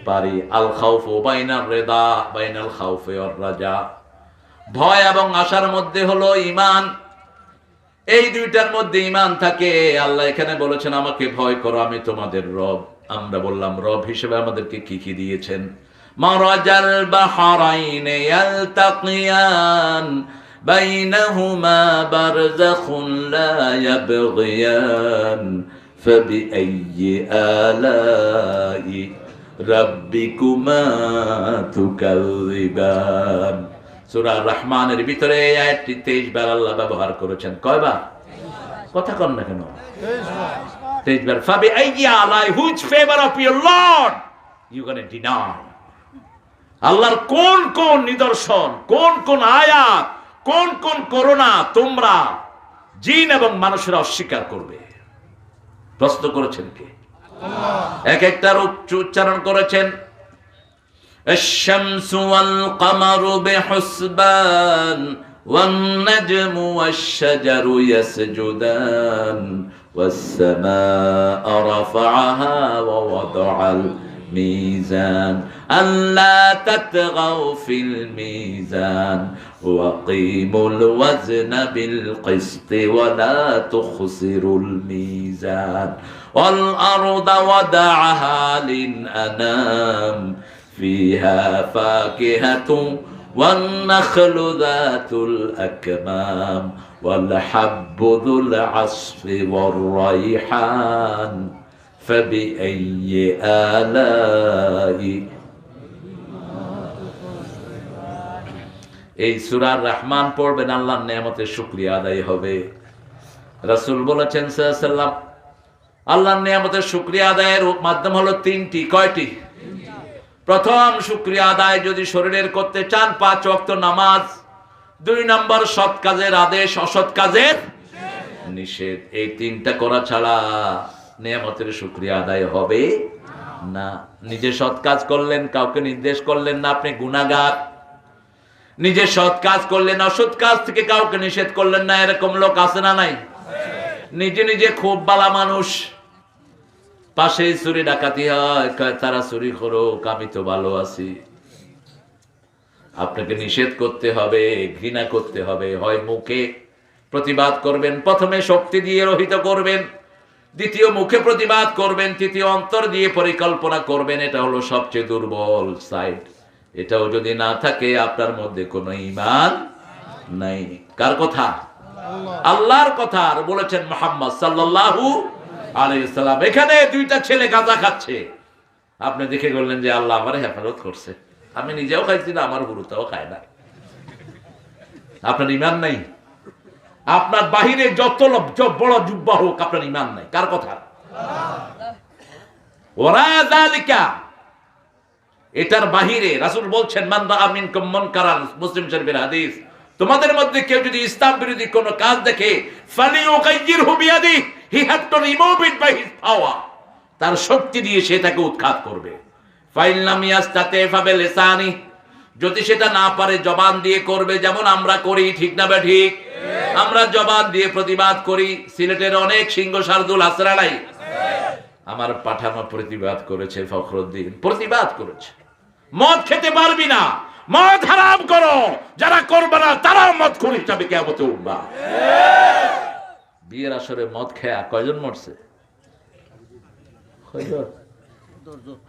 পারি। আল খাউফু বাইনার রিদা বাইনাল খাউফি ওয়ার রাজা। ভয় এবং আশার মধ্যে হলো ঈমান। এই দুইটার মধ্যে ঈমান থাকে। আল্লাহ এখানে বলেছেন আমাকে ভয় করো, আমি তোমাদের রব। আমরা বললাম রব হিসেবে আমাদেরকে কি কি দিয়েছেন? মারাজাল বাহরাইনে ইয়ালতাকিয়ান বাইনাহুমা বারযাখুন লা ইয়াবগিয়ান ফাবিআইয়ি আলাই রাব্বিকুমা তুকাযযিবান। সূরা রহমানের ভিতরে এই আয়াতটি 23 বার আল্লাহ ব্যবহার করেছেন। কয়বার? কথা কন না কেন? 23 বার। ফাবিআইয়ি আলাই, which favour of your Lord you gonna deny. আল্লাহর কোন কোন নিদর্শন, কোন কোন আয়াত, কোন কোন করুণা তোমরা জিন এবং মানুষেরা অস্বীকার করবে? প্রশ্ন করেছেন কে? আল্লাহ। এক একটার উচ্চারণ করেছেন। الشمس والقمر بحسبان والنجم والشجر يسجدان والسماء رفعها ووضع الميزان ألا تطغوا في الميزان وأقيموا الوزن بالقسط ولا تخسروا الميزان والأرض وضعها للأنام فيها فاكهة والنخل ذات الأكمام والحب ذو العصف والريحان فبأي آلاء। এই সূরা রহমান পড়বেন, আল্লাহর নিয়ামতের শুকরিয়া আদায় হবে। রাসূল বলেছেন সাল্লাল্লাহু আলাইহি ওয়াসাল্লাম, আল্লাহর নিয়ামতের শুকরিয়া আদায়ের মাধ্যম হলো তিনটি। কয়টি? প্রথম, শুকরিয়া আদায় যদি শরীরের করতে চান 5 ওয়াক্ত নামাজ। 2 নম্বর, সৎ কাজের আদেশ, অসৎ কাজের নিষেধ। এই তিনটা করা ছাড়া নিয়ামতের শুকরিয়া আদায় হবে না। নিজে সৎ কাজ করলেন, কাউকে নির্দেশ করলেন না, আপনি গুনাহগার। নিজে সৎ কাজ করলেন, অসৎ কাজ থেকে কাউকে নিষেধ করলেন না, এরকম লোক আছে না নাই? নিজে নিজে খুব ভালো মানুষ, পাশে চুরি ডাকাতি হয়, তারা চুরি করুক, আমি তো ভালো আছি। আপনাকে নিষেধ করতে হবে, ঘৃণা করতে হবে। হয় মুখে প্রতিবাদ করবেন, প্রথমে শক্তি দিয়ে রহিত করবেন, দ্বিতীয় মুখে প্রতিবাদ করবেন, তৃতীয় অন্তর দিয়ে পরিকল্পনা করবেন। এটা হলো সবচেয়ে দুর্বল সাইড। এটাও যদি না থাকে আপনার মধ্যে কোনো ঈমান নাই। কার কথা? আল্লাহর কথা। আর বলেছেন মুহাম্মদ সাল্লাল্লাহু আলাইহিস সালাম। এখানে 2টা ছেলে গাঁজা খাচ্ছে, আপনি দেখে বললেন যে আল্লাহ আমারে হেফাজত করছে, আমি নিজেও খাইছি না, আমার গুরুটাও খায় না। আপনার ঈমান নাই। আপনার বাহিরে যত বড় জুব্বা হোক, আপনার ঈমান নাই। কার কথা? ওরা যালিকা, এটার বাহিরে রাসূল বলছেন মান রাআ মিনকুম মুনকারান, মুসলিম শরীফের হাদিস, তোমাদের মধ্যে কেউ যদি ইসলাম বিরোধী কোনো কাজ দেখে ফালিয়ুগাইয়িরহু বিয়াদিহি, he have to remove it by his power, তার শক্তি দিয়ে সেটাকে উৎখাত করবে। ফাইন লাম ইয়াস্তাতি ফাবিলিসানি, যদি সেটা না পারে জবান দিয়ে করবে, যেমন আমরা করি, ঠিক না বে ঠিক? আমরা জবান দিয়ে প্রতিবাদ করি। সিলেটের অনেক সিংহ শার্দুল হাসরা নাই, আমার পাঠানো প্রতিবাদ করেছে, ফখরুদ্দিন প্রতিবাদ করেছে, মদ খেতে পারবি না, মদ হারাম করো, যারা করবে না তারা মদ খোর হিসাবে কিয়ামতে উঠবা। বিয়ের আসরে মদ খেয়া কয়জন মরছে?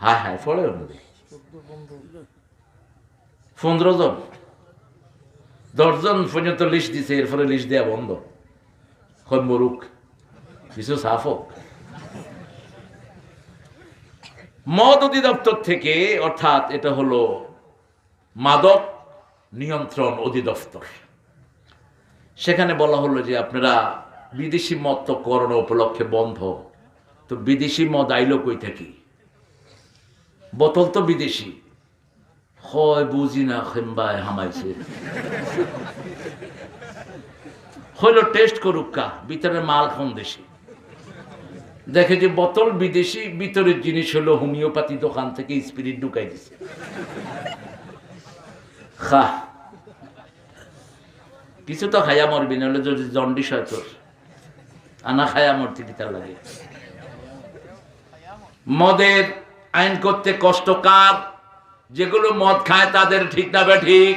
হ্যাঁ হ্যাঁ, ফলে 15 জন, 10 জন পর্যন্ত লিস্ট দিছে, এরপরে লিস্ট দেয়া বন্ধ। মরুক, কিছু সাফ হোক। মদ অধিদপ্তর থেকে, অর্থাৎ এটা হলো মাদক নিয়ন্ত্রণ অধিদপ্তর, সেখানে বলা হলো যে আপনারা বিদেশি মদ তো করোনা উপলক্ষে বন্ধ, তো বিদেশি মদ আইলো কই থাকি? বোতল তো বিদেশি হয়, বুঝি না, খেম্বায় হামাইছে, হইলো টেস্ট করুক কা, ভিতরে মাল কোন দেশি। দেখে যে বোতল বিদেশি, ভিতরের জিনিস হলো হোমিওপ্যাথি দোকান থেকে স্পিরিট ঢুকাই দিছে। খা, কিছু তো খাইয়া মরবি, নাহলে যদি জন্ডিস হয় তোর, আনা খাইয়া মরতে কি তার লাগে? মদের আইন করতে কষ্ট কার? যেগুলো মদ খায় তাদের, ঠিক না বে ঠিক?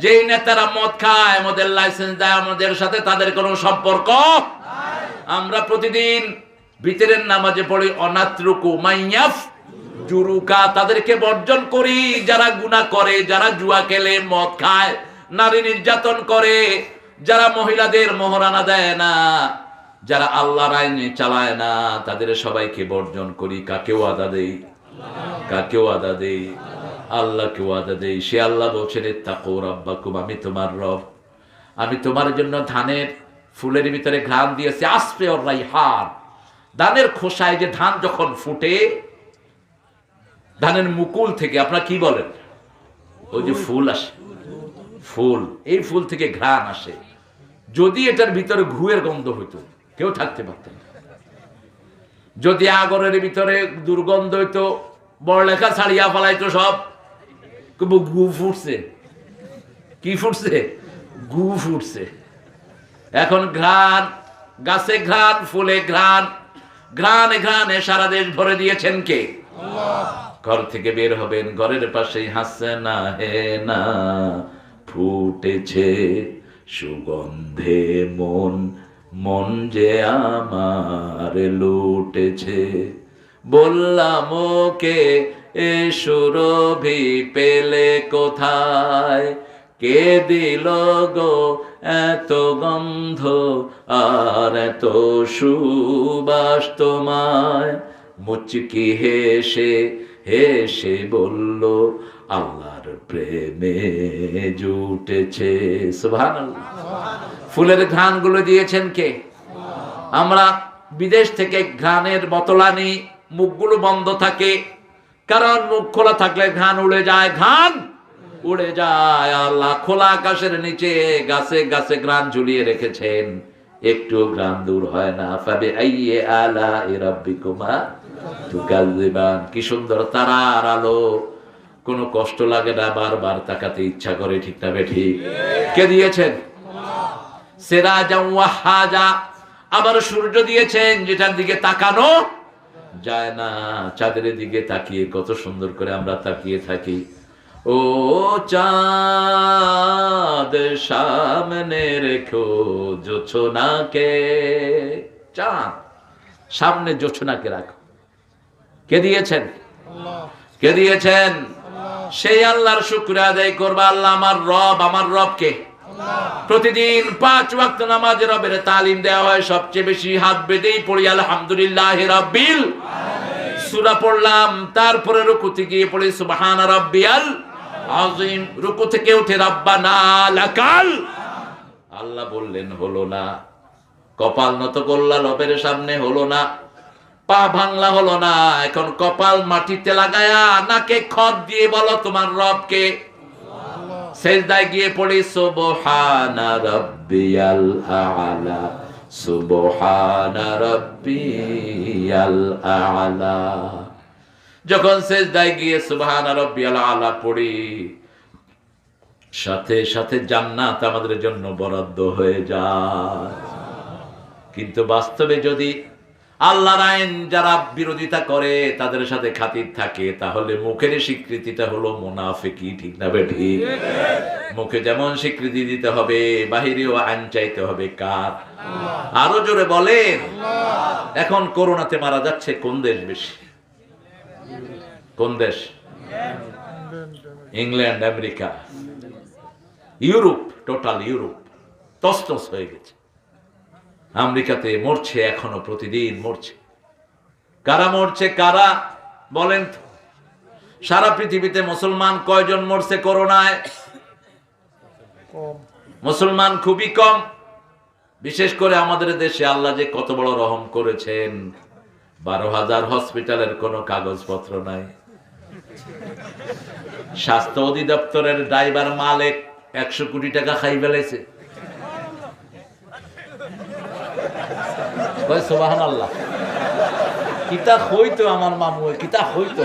যেই নেতারা মদ খায়, মদের লাইসেন্স দেয় আমাদের সাথে, তাদের কোনো সম্পর্ক। আমরা প্রতিদিন ভিতরের নামাজে পড়ি অনাত্রুকু মাইয়াফ জুরুকা, তাদেরকে বর্জন করি যারা গুনাহ করে, যারা জুয়া খেলে, মদ খায়, নারী নির্যাতন করে, যারা মহিলাদের মোহরানা দেয় না, যারা আল্লাহর আইনে চালায় না, তাদের সবাইকে বর্জন করি। কাকেও আদা দেই? কাকেও আদা দেই? আল্লাহকে ওয়াদা দেই। সে আল্লাহ বলছেন ইত্তাকু রাব্বাকুম, আমি তোমার রব, আমি তোমার জন্য ধানের ফুলের ভিতরে ঘ্রাণ দিয়েছি, আসফে ওর রাইহান। ধানের খোসায় যে ধান যখন ফুটে, ধানের মুকুল থেকে আপনারা কি বলেন, ওই যে ফুল আসে, ফুল, এই ফুল থেকে ঘ্রাণ আসে। যদি এটার ভিতরে ঘুয়ের গন্ধ হইতো, কেউ থাকতে পারত না। যদি আগরের ভিতরে দুর্গন্ধ হইতো, বড় লেখা ছাড়িয়া ফেলাইতো সব। গু ফুটছে, কি ফুটছে? গু ফুটছে। এখন ঘ্রাণ, গাছে ঘ্রাণ, ফুলে ঘ্রাণ, ঘ্রাণে ঘ্রাণে সারা দেশ ভরে দিয়েছেন কে? ঘর থেকে বের হবেন, ঘরের পাশেই হাসনা হে না ফুটেছে সুগন্ধে মন, মন যে আমার লুটেছে। বললাম ওকে এ সুরভি পেলে কোথায়, কে দিল গো এত গন্ধ আর এত সুবাস তোমায়। মুচকি হেসে হেসে বলল আল্লাহর প্রেমে জুটেছে। সুবহানাল্লাহ। ফুলের ঘ্রাণগুলো দিয়েছেন কে? আমরা বিদেশ থেকে ঘ্রাণের বোতল আনি, মুখগুলো বন্ধ থাকে, কারণ মুখ খোলা থাকলে ঘ্রাণ উড়ে যায়, ঘ্রাণ উড়ে যায়। আল্লাহ খোলা আকাশের নিচে গাছে গাছে ঘ্রাণ ঝুলিয়ে রেখেছেন, একটু ঘ্রাণ দূর হয় না। ফাবি আইয়ি আলাই রাব্বিকুমা তুকাযিবান। কি সুন্দর তারার আলো, কোনো কষ্ট লাগে না, বারবার তাকাতে ইচ্ছা করে, ঠিক না বেঠিক? কে দিয়েছেন? সিরাজা ওয়াহাজা। আবার সূর্য দিয়েছেন যেটার দিকে তাকানো যায় না। চাঁদের দিকে তাকিয়ে কত সুন্দর করে আমরা তাকিয়ে থাকি। ও চাঁদ সামনে রেখো জোছনাকে, চাঁদ সামনে জোছনাকে রাখো। কে দিয়েছেন? কে দিয়েছেন? সেই আল্লাহর শুকর আদায় করবা। আল্লাহ আমার রব, আমার রবকে প্রতিদিন 5 ওয়াক্ত নামাজে রবের তালিম দেওয়া হয়। সবচেয়ে বেশি হাত বেঁধেই পড়ি আলহামদুলিল্লাহি রাব্বিল আলামিন। সূরা পড়লাম, তারপরে রুকুতে গিয়ে পড়ি সুবহান রাব্বিয়াল আযীম। রুকু থেকে উঠে রাব্বানা লাকাল। আল্লাহ বললেন হলো না, কপাল নত করলা রবের সামনে, হলো না, পা ভাঙলা, হলো না। এখন কপাল মাটিতে লাগায়া নাকে খত দিয়ে বলো তোমার রবকে। সেজদায় গিয়ে পড়ি সুবহানা রাব্বিয়াল আ'লা, সুবহানা রাব্বিয়াল আ'লা। যখন সিজদায় গিয়ে সুবহান রাব্বিয়াল আলা পড়ি, সাথে সাথে জান্নাত আমাদের জন্য বরাদ্দ হয়ে যায়। কিন্তু বাস্তবে যদি আল্লাহর আইন যারা বিরোধিতা করে তাদের সাথে খাতির থাকে, তাহলে মুখের স্বীকৃতিটা হলো মুনাফিকি। ঠিক না বেঠিক? মুখে যেমন স্বীকৃতি দিতে হবে, বাহিরেও আইন চাইতে হবে কার? আরো জোরে বলেন। এখন করোনাতে মারা যাচ্ছে কোন দেশ বেশি? কোন দেশ? England, America, Europe. Total Europe তছনছ হয়ে গেছে। আমেরিকাতে মরছে, এখনো প্রতিদিন মরছে। কারা মরছে? কারা বলেন তো? সারা পৃথিবীতে মুসলমান কয়জন মরছে করোনায়? মুসলমান খুবই কম। বিশেষ করে আমাদের দেশে আল্লাহ যে কত বড় রহম করেছেন, 12,000 হসপিটালের কোনো কাগজপত্র নাই। স্বাস্থ্য অধিদপ্তরের ড্রাইভার মালিক 100 কোটি টাকা খাই ফেলেছে। সুবহানাল্লাহ। কিতা হইতো আমার মামু, কিতা হইতো।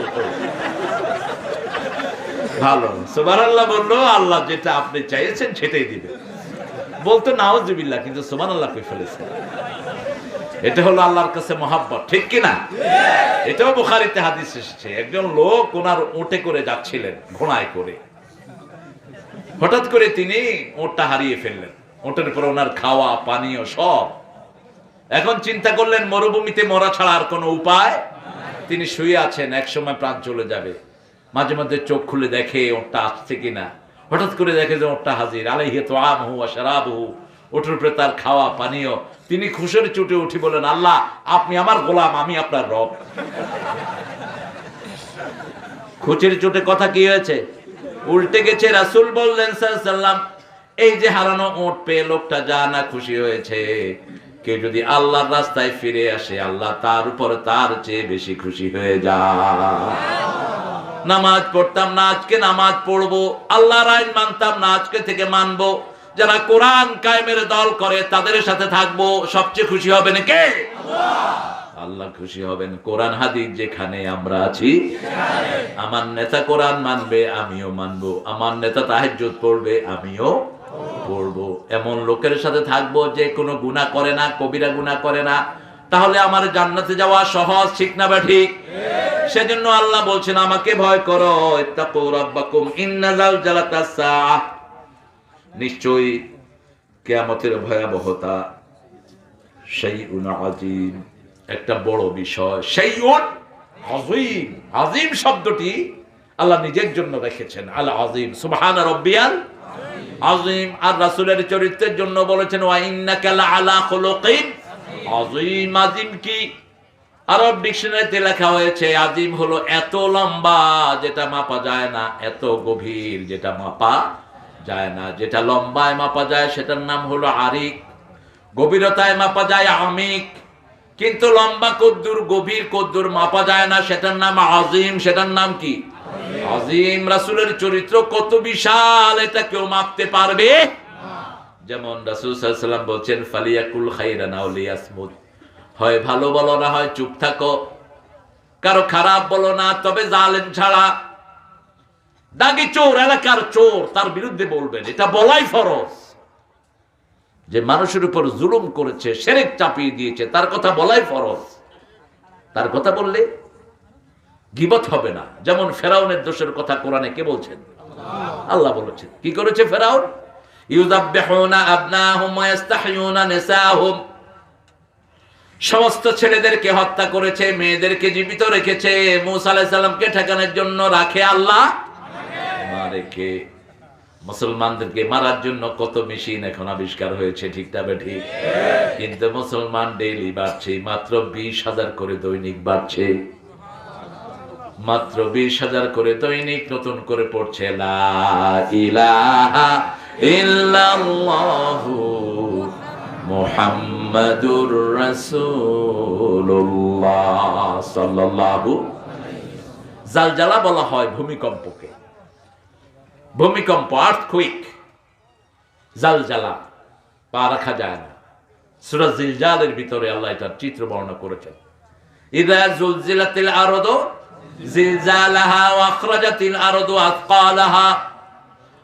ভালো, সুবহানাল্লাহ বললো, আল্লাহ যেটা আপনি চাইছেন সেটাই দিবে। বলতো নাউজুবিল্লাহ, কিন্তু সুবহানাল্লাহ কই ফেলেছে। এটা হলো আল্লাহর কাছে মহাব্বত। ঠিক কিনা? এটাও বুখারীতে হাদিস এসেছে। একজন লোক ওনার উটে করে যাচ্ছিলেন, ঘোড়ায় করে। হঠাৎ করে তিনি ওটটা হারিয়ে ফেললেন। ওটের উপর ওনার খাওয়া পানীয় সব। এখন চিন্তা করলেন মরুভূমিতে মরা ছাড়া আর কোনো উপায়। তিনি শুয়ে আছেন, এক সময় প্রাণ চলে যাবে। মাঝে মধ্যে চোখ খুলে দেখে ওটটা আসছে কিনা। হঠাৎ করে দেখে যে ওটটা হাজির। আলাইহি তুআমুহু ওয়া শারাবুহু, ওটের উপরে তার খাওয়া পানীয়। তিনি খুশির চুটে উঠি বলেন, আল্লাহ আপনি আমার গোলাম, আমি আপনার রব। খুশির চুটে কথা কি হয়েছে? উল্টে গেছে। রাসূল বললেন সাল্লাল্লাহু আলাইহি ওয়াসাল্লাম, এই যে হারানো ওট পেয়ে লোকটা যা না খুশি হয়েছে, কেউ যদি আল্লাহর রাস্তায় ফিরে আসে, আল্লাহ তার উপর তার চেয়ে বেশি খুশি হয়ে যায়। নামাজ পড়তাম না, আজকে নামাজ পড়বো। আল্লাহর আইন মানতাম না, আজকে থেকে মানবো। যারা কোরআন কায়েমের দল করে তাদের সাথে থাকবো। সবচেয়ে খুশি হবেন কে? আল্লাহ খুশি হবেন। কোরআন হাদিস যেখানে আমরা আছি, আমার নেতা কোরআন মানবে, আমিও মানবো। আমার নেতা তাহাজ্জুদ পড়বে, আমিও পড়বো। এমন লোকের সাথে থাকবো যে কোনো গুনাহ করে না, কবিরা গুনাহ করে না। তাহলে আমার জান্নাতে যাওয়া সহজ। ঠিক না ঠিক? সেজন্য আল্লাহ বলছেন, আমাকে ভয় করো। ইত্তাকু রাব্বাকুম ইন্না যালজালাতাস সাআহ, নিশ্চয়ই কিয়ামতের ভয়াবহতা শাইউন আযীম, একটা বড় বিষয়। শাইউন আযীম। আযীম শব্দটি আল্লাহ নিজের জন্য রেখেছেন। আল আযীম, সুবহানা রাব্বিয়াল আযীম। আর রাসূলের চরিত্রের জন্য বলেছেন, ওয়া ইন্নাকা লাআলা খুলুকিন আযীম। আযীম কি? আরব ডিকশনারিতে লেখা হয়েছে, আযীম হলো এত লম্বা যেটা মাপা যায় না, এত গভীর যেটা মাপা যায় না। যেটা লম্বায় মাপা যায় সেটার নাম হলো আরিক, গভীরতায় মাপা যায় আমিক। কিন্তু লম্বা কদ্দুর, গভীর কদ্দুর মাপা যায় না, সেটার নাম আযীম। সেটার নাম কি? আযীম। রাসূলের চরিত্র কত বিশাল, এটা কেউ মাপতে পারবে? যেমন রাসূল সাল্লাল্লাহু আলাইহি ওয়াসাল্লাম বলেন, ফালিয়াকুল খাইরান আও লিয়াসমুত, হয় ভালো বলো না হয় চুপ থাকো, কারো খারাপ বলো না, তবে জালেম ছাড়া। দাগি চোর, এলাকার চোর, তার বিরুদ্ধে বলবেন, এটা বলাই ফরজ। যে মানুষের উপর জুলুম করেছে, শিরক চাপিয়ে দিয়েছে, তার কথা বলাই ফরজ। তার কথা বললে গীবত হবে না। যেমন ফেরাউনের দোষের কথা কোরআনে কে বলছেন? আল্লাহ বলেছেন। কি করেছে ফেরাউন? ইউযাববিহুনা আবনাহুম ওয়া ইস্তাহয়ুনা নিসাহুম, সমস্ত ছেলেদেরকে হত্যা করেছে, মেয়েদেরকে জীবিত রেখেছে। মূসা আলাইহিস সালামকে ঠেকানোর জন্য রাখে আল্লাহ, মারে কে? মুসলমানদেরকে মারার জন্য কত মেশিন এখন আবিষ্কার হয়েছে। ঠিক না ঠিক? কিন্তু মুসলমান ডেইলি বাড়ছে, মাত্র 20,000 করে দৈনিক বাড়ছে। মাত্র 20,000 করে দৈনিক নতুন করে পড়ছে লা ইলাহা ইল্লাল্লাহু মুহাম্মাদুর রাসূলুল্লাহ সাল্লাল্লাহু। জালজালা বলা হয় ভূমিকম্পকে। ভূমিকম্প, আর্থকুইক, জালজালা, পা রাখা যায় না। সূরা জিলজালের ভিতরে আল্লাহ এটার চিত্র বর্ণনা করেছেন। ইযা জুলজিলাতিল আরদু জিলজালাহা ওয়া আখরাজাতিল আরদু আথকালাহা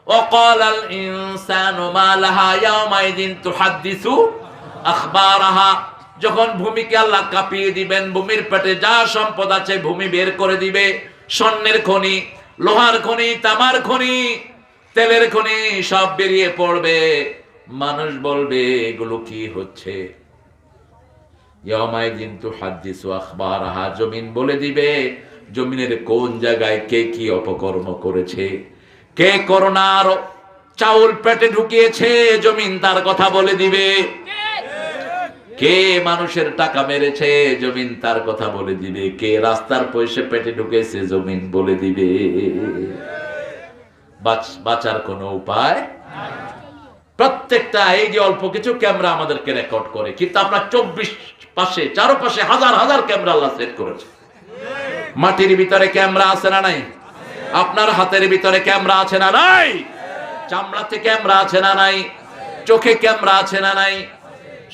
ওয়া ক্বালাল ইনসানু মা লাহা ইয়াওমাইযিন তুহাদ্দিসু আখবারাহা। যখন ভূমিকে আল্লাহ কাঁপিয়ে দিবেন, ভূমির পেটে যা সম্পদ আছে ভূমি বের করে দিবে, স্বর্ণের খনি, লোহার খনি, তামার খনি, তেলের খনি সব বেরিয়ে পড়বে। মানুষ বলবে এগুলো কি হচ্ছে? ইয়াওমাইযিন তুহাদ্দিসু আখবারাহা, জমিন বলে দিবে জমিনের কোন জায়গায় কে কি অপকর্ম করেছে, কে করোনার চাউল পেটে ঢুকিয়েছে, জমিন তার কথা বলে দিবে। কে মানুষের টাকা মেরেছে, জমিন তার কথা বলে দিবে। কে রাস্তার পয়সা পেটে ঢুকেছে, জমিন বলে দিবে। বাঁচার কোনো উপায় প্রত্যেকটা এই যে অল্প কিছু ক্যামেরা আমাদেরকে রেকর্ড করে, কিন্তু আপনার 24 পাশে চারপাশে হাজার হাজার ক্যামেরা আল্লাহ সেট করেছে। মাটির ভিতরে ক্যামেরা আছে না নাই? আপনার হাতের ভিতরে ক্যামেরা আছে না নাই? চামড়াতে ক্যামেরা আছে না নাই? চোখে ক্যামেরা আছে না নাই?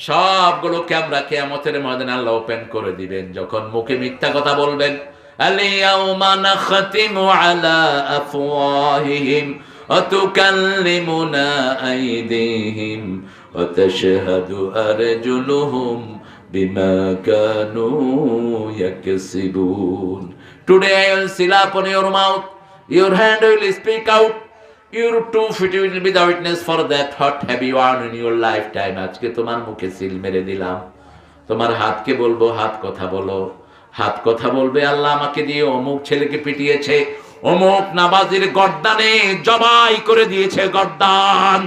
সবগুলো ক্যামেরা কিয়ামতের ময়দানে আল্লাহ ওপেন করে দিবেন। যখন মুখে মিথ্যা কথা বলবেন, আল-ইয়াওমা নাখতিমু আলা আফওয়াহিহিম ওয়া তুকাল্লিমুনা আইদিহিম ওয়া তাশহাদু আরজুলুহুম বিমা Kanu ইয়াকসিবুন। Today I will seal upon your mouth, your hand will speak out, your 2 feet will be the witness for that. What have you earned in your lifetime? আজকে তোমার মুখে সিল মেরে দিলাম। তোমার হাতকে বলবো হাত কথা বলো। হাত কথা বলবে আল্লাহ আমাকে দিয়ে অমুক ছেলেকে পিটিয়েছে, অমুক নামাজের গর্দানে জবাই করে দিয়েছে গর্দান,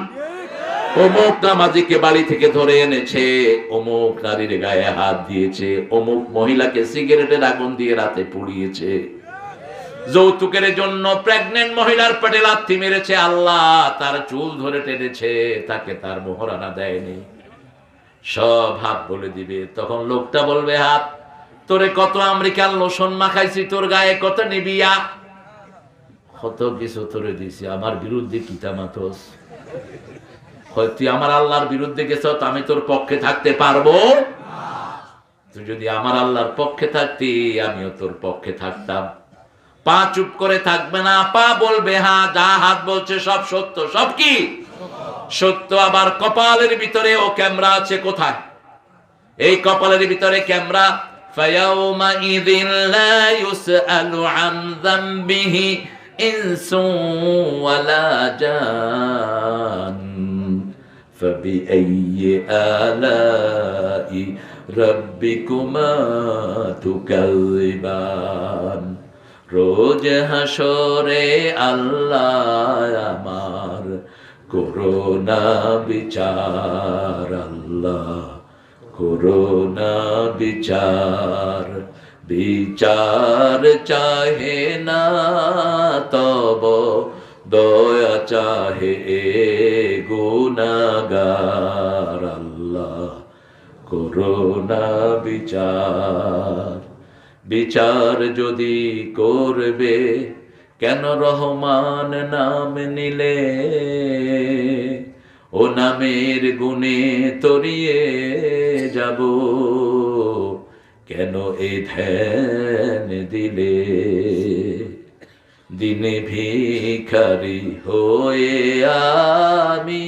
অমুক নামাজিকে বাড়ি থেকে ধরে এনেছে, অমুক নারীর গায়ে হাত দিয়েছে, অমুক মহিলাকে সিগারেটের আগুন দিয়ে রাতে পুড়িয়েছে, যৌতুকের জন্য প্রেগনেন্ট মহিলার পেটে লাথি মেরেছে, আল্লাহ তার চুল ধরে টেনেছে, তাকে তার মোহরানা দেয়নি। সব হাত বলে দিবে। তখন লোকটা বলবে হাত, তোরে কত আমেরিকান লোশন মাখাইছি, তোর গায়ে কত নিবিয়া, কত কিছু তোরে দিছি, আমার বিরুদ্ধে কিতা মাতস? তুই আমার আল্লাহর বিরুদ্ধে গেছ, আমি তোর পক্ষে থাকতে পারবো? তুই যদি আমার আল্লাহর পক্ষে থাকতি, আমিও তোর পক্ষে থাকতাম। পা চুপ করে থাকবে না, পা বলবে হ্যাঁ, যা হাত বলছে সব সত্য। সব কি সত্য? আবার কপালের ভিতরে ও ক্যামেরা আছে। কোথায়? এই কপালের ভিতরে ক্যামেরা। ফায়াউমা ইযিন লা ইউসআলু আন যামবিহি ইনসু ওয়ালা জান ফাবিআইয়ি আলাই রাব্বিকুমা তুকাযিবান। রোজ হাসরে আল্লাহ আমার করোনা বিচার, আল্লাহ করোনা বিচার। বিচার চাহে না তব দয়া চাহে এ গুনাহগার, আল্লাহ করোনা বিচার। বিচার যদি করবে কেন রহমান নাম নিলে, ও নামের গুণে তরিয়ে যাব, কেন এ ধ্যান দিলে? দিনে ভিখারি হয়ে আমি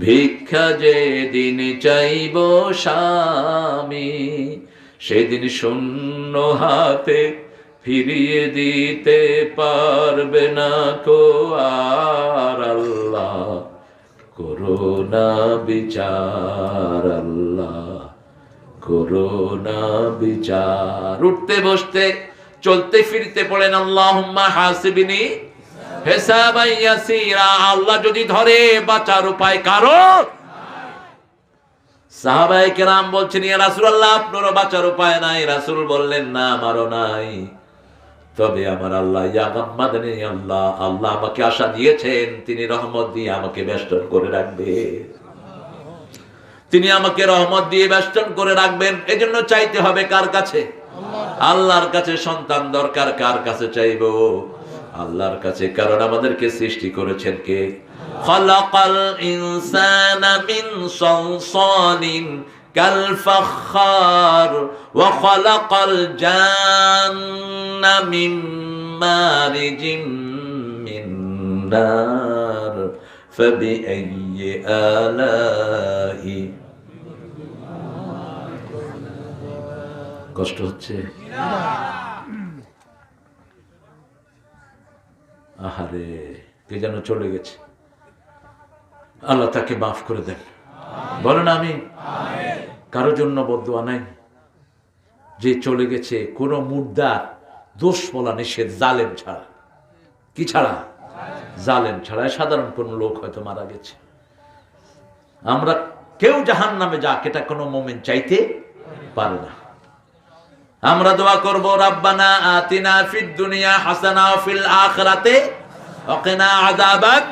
ভিক্ষা যে দিন চাইব স্বামী, সেদিন শূন্য হাতে ফিরিয়ে দিতে পারবে না কো আর, আল্লাহ করোনা বিচার, আল্লাহ করোনা বিচার। উঠতে বসতে চলতে ফিরতে পড়েন আল্লাহুম্মা হাসিবনি হিসাবান ইয়াসীরা। আল্লাহ যদি ধরে বাঁচার উপায় কারো? সাহাবায়ে কেরাম বলছেন ইয়া রাসূলুল্লাহ আপনারও বাঁচার উপায় নাই। রাসূল বললেন না আমারও নাই, তবে আমার আল্লাহ ইয়া গাম্মাদানি, আল্লাহ আল্লাহ আমাকে আশা দিয়েছেন তিনি রহমত দিয়ে আমাকে বেষ্টন করে রাখবে, তিনি আমাকে রহমত দিয়ে বেষ্টন করে রাখবেন। এজন্য চাইতে হবে কার কাছে? আল্লাহর কাছে। সন্তান দরকার, কার কাছে চাইবো? আল্লাহর কাছে। কারণ আমাদেরকে সৃষ্টি করেছেন কে? খালাকাল ইনসানা মিন সালসালিন কাল ফাখার ওয়া খালাকাল জান্না মিন মারিজিম মিন নার ফাবিআইয়ি আলাই। কষ্ট হচ্ছে? আহারে, কে যেন চলে গেছে, আল্লাহ তাকে মাফ করে দেন। বলেন আমিন। কারো জন্য বদদুয়া নাই। যে চলে গেছে কোনো মুর্দার দোষ বলা নিষেধ, জালেম ছাড়া। কি ছাড়া? জালেম ছাড়া। সাধারণ কোন লোক হয়তো মারা গেছে, আমরা কেউ জাহান্নামে যাক এটা কোনো মুমিন চাইতে পারে না। আমরা দোয়া করব, রাব্বানা আতিনা ফিদ দুনিয়া হাসানা ওয়া ফিল আখিরাতি ওয়া কিনা আযাবান।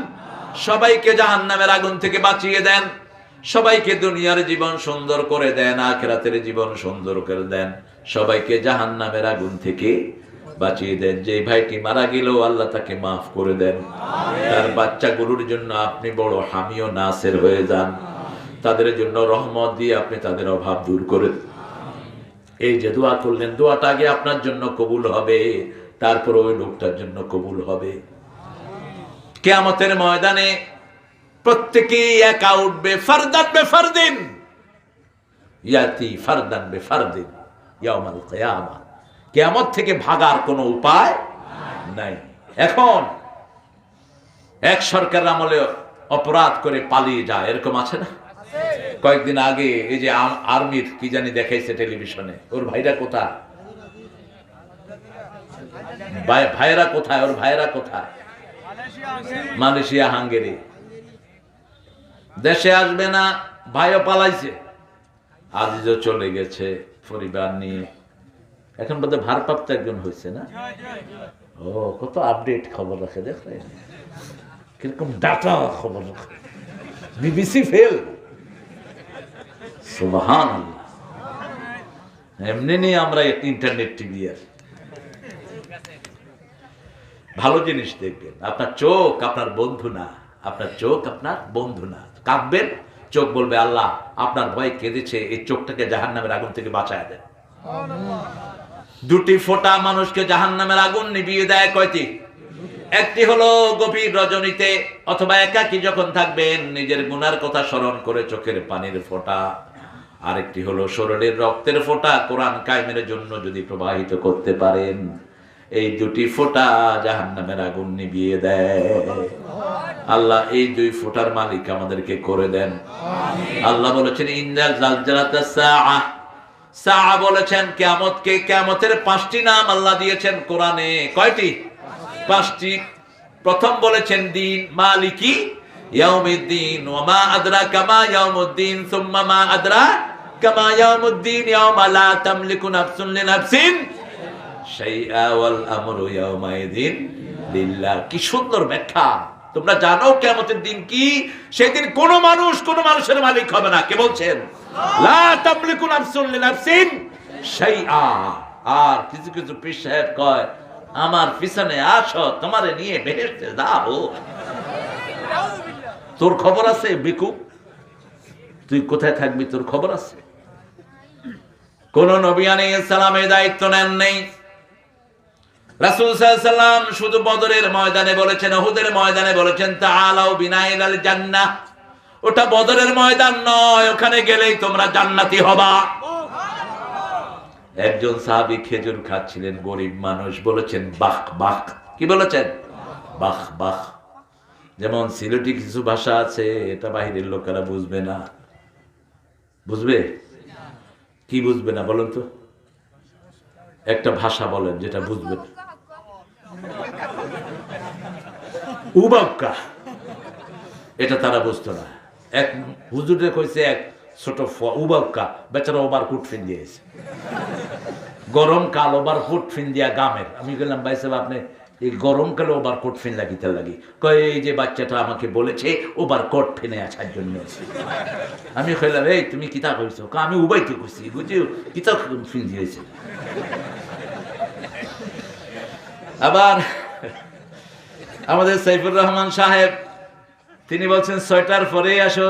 সবাইকে জাহান্নামের আগুন থেকে বাঁচিয়ে দেন, সবাইকে দুনিয়ার জীবন সুন্দর করে দেন, আখিরাতের জীবন সুন্দর করে দেন, সবাইকে জাহান্নামের আগুন থেকে বাঁচিয়ে দেন। যে ভাইটি মারা গেল আল্লাহ তাকে মাফ করে দেন। তার বাচ্চাগুলোর জন্য আপনি বড় হামি ও নাসির হয়ে যান, তাদের জন্য রহমত দিয়ে আপনি তাদের অভাব দূর করেন। এই যে দোয়া করলেন, দোয়াটা আগে আপনার জন্য কবুল হবে, তারপর ওই লোকটার জন্য কবুল হবে। কিয়ামতের ময়দানে প্রত্যেকেই একা উঠবে, ফারদান বেফারদিন ইয়াতি ফারদান বেফারদিন ইয়াউমাল কিয়ামা। কিয়ামত থেকে ভাগার কোনো উপায় নাই। এখন এক সরকার আমলে অপরাধ করে পালিয়ে যায়, এরকম আছে না? কয়েকদিন আগে এই যে আর্মির কি জানি দেখাইছে টেলিভিশনে, ওর ভাইরা কোথায়? ভাইরা কোথায়? ওর ভাইরা কোথায়? Malaysia, Hungary. দেশে আসবে না, ভাইও পালাইছে, আজিজও চলে গেছে পরিবার নিয়ে। এখন বোধহয় ভারপ্রাপ্ত একজন হয়েছে না? ও, কত আপডেট খবর রাখে, দেখে কিরকম ডাটা খবর রাখে। BBC fail. সুবহানাল্লাহ। এমনি নেই আমরা ইন্টারনেট টিভি। আর ভালো জিনিস দেখবেন। আপনার চোখ আপনার বন্ধু না, আপনার চোখ আপনার বন্ধু না। কাঁদবেন, চোখ বলবে আল্লাহ আপনার ভয় কেঁদেছে, এই চোখটাকে জাহান্নামের আগুন থেকে বাঁচায় দেন। দুটি ফোঁটা মানুষকে জাহান্নামের আগুন নিভিয়ে দেয়। কয়টি? একটি হলো গভীর রজনীতে অথবা একাকী যখন থাকবেন, নিজের গুনার কথা স্মরণ করে চোখের পানির ফোঁটা। আরেকটি হলো শরীরের রক্তের ফোঁটা, কোরআন কায়েমের জন্য যদি প্রবাহিত করতে পারেন, এই দুটি ফোঁটা জাহান্নামের আগুন নিভিয়ে দেয়। আল্লাহ এই দুই ফোঁটার মালিক আমাদেরকে করে দেন। আল্লাহ বলেছেন ইনজাল জালজালাতাস সাআহ। সাআহ বলেছেন কিয়ামতকে। কিয়ামতের 5টি নাম আল্লাহ দিয়েছেন কোরআনে। কয়টি? 5টি। প্রথম বলেছেন দিন, মালিকি ইয়াউমিদ্দিন, ওয়া মা আদরাকা মা ইয়াউমুদ্দিন, সুম্মা মা আদরাকা মা ইয়াউমুদ্দিন, ইয়াউমা লা তামলিকু নাফসুন লিনাফসিন শাইআ ওয়াল আমরু ইয়াউমাইযিন লিল্লাহ। কি সুন্দর ব্যাখ্যা! তোমরা জানো কিয়ামতের দিন কি? সেদিন কোন মানুষ কোন মানুষের মালিক হবে না। কে বলছেন? লা তামলিকু নাফসুন লিনাফসিন শাইআ। আর কিছু কিছু পীর সাহেব কয়, আমার পিছনে আসো, তোমারে নিয়ে বেহেশতে যাবো। তোর খবর আছে বিকু? তুই কোথায় থাকবি তোর খবর আছে? কোন নবী আলাইহিস সালামের দায়িত্ব নেন নেই। রাসূল সাল্লাল্লাহু আলাইহি ওয়াসাল্লাম শুধু বদরের ময়দানে বলেছেন, উহুদের ময়দানে বলেছেন তাআলাউ বিনা ইলাল জান্নাহ। ওটা বদরের ময়দান নয়, ওখানে গেলেই তোমরা জান্নাতি হবা। একজন সাহাবী খেজুর খাচ্ছিলেন, গরিব মানুষ, বলেছেন বাহ বাহ। কি বলেছেন? বাহ বাহ। যেমন সিলেটি কিছু ভাষা আছে, এটা বাহিরের লোকেরা বুঝবে না। বুঝবে? কি বুঝবে না বলেন তো? একটা ভাষা বলেন যেটা বুঝবে। উবাক্কা, এটা তারা বুঝতো না। এক হুজুরে কইছে, এক ছোট উবাক্কা বেচারা ওভারকোট ফিন দিয়েছে, গরমকাল ওভারকোট ফিন দিয়া গামের। আমি বললাম ভাই সাহেব আপনি এই গরমকালে ওভারকোট ফিন লাগিতে লাগি? কয় এই যে বাচ্চাটা আমাকে বলেছে ওভারকোট ফিনে আসার জন্য। আমি কইলাম এই তুমি কিতা কইছো? আমি উবাইতে কইছি, বুঝি কিতা ফিন দিয়েছে। আবার আমাদের সাইফুর রহমান সাহেব তিনি বলছেন 6টার পরে আসো।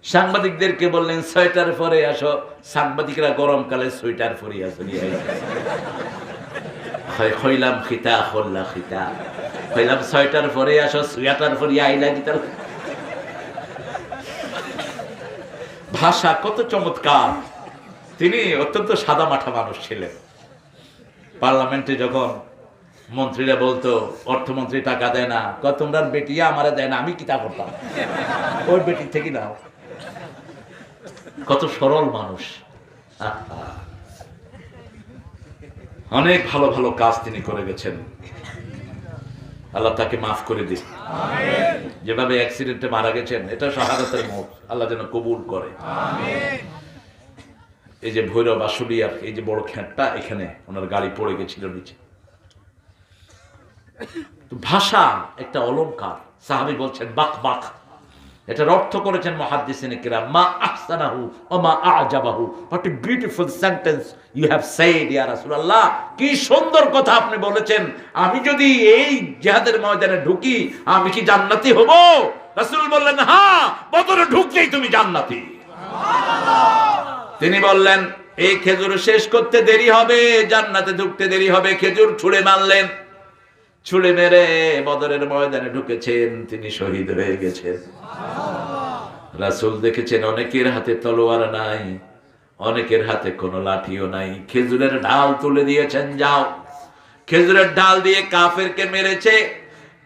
সাংবাদিকদেরকে বললেন 6টার পরে আসো। সাংবাদিকরা গরমকালে সোয়েটার পরে আসো। খইলাম খিতা খোল্লা খিতা, খইলাম 6টার পরে আসো, 6টার পরে আইলা গিতার। ভাষা কত চমৎকার। তিনি অত্যন্ত সাদা মাঠা মানুষ ছিলেন। পার্লামেন্টে যখন মন্ত্রীরা বলতো, অর্থমন্ত্রী টাকা দেয় না, তোমরা বেটিয়া আমারে দেয় না, আমি কি তা করতাম, ওই বেটি থেকে নাও। কত সরল মানুষ। অনেক ভালো ভালো কাজ তিনি করে গেছেন, আল্লাহ তাকে মাফ করে দিন। যেভাবে অ্যাক্সিডেন্টে মারা গেছেন, এটা শাহাদাতের মওত, আল্লাহ যেন কবুল করে। এই যে ভৈরব আশুলিয়ার এই যে বড় খ্যাটটা, এখানে ওনার গাড়ি পড়ে গেছিল নিচে। ভাষা একটা অলংকার। সাহাবী বলছেন বাক বাক, এটার অর্থ করেছেন মুহাদ্দিসিনে কিরাম, মা আহসানাহু ওয়া মা আ'জাবাহু, what a beautiful sentence you have said ইয়া রাসূলুল্লাহ। কি সুন্দর কথা আপনি বলেছেন, আমি যদি এই জিহাদের ময়দানে ঢুকি আমি কি জান্নাতি হব? রাসূল বললেন হ্যাঁ, বদরে ঢুকলেই তুমি জান্নাতি। তিনি বললেন এই খেজুর শেষ করতে দেরি হবে, জান্নাতে ঢুকতে দেরি হবে। খেজুর ছুঁড়ে মারলেন, ছুঁড়ে মেরে বদরের ময়দানে ঢুকেছেন, তিনি শহীদ হয়ে গেছেন। রাসূল দেখেছেন অনেকের হাতে তলোয়ার নাই, অনেকের হাতে কোনো লাঠিও নাই, খেজুরের ঢাল তুলে দিয়েছেন, যাও। খেজুরের ঢাল দিয়ে কাফেরকে মেরেছে,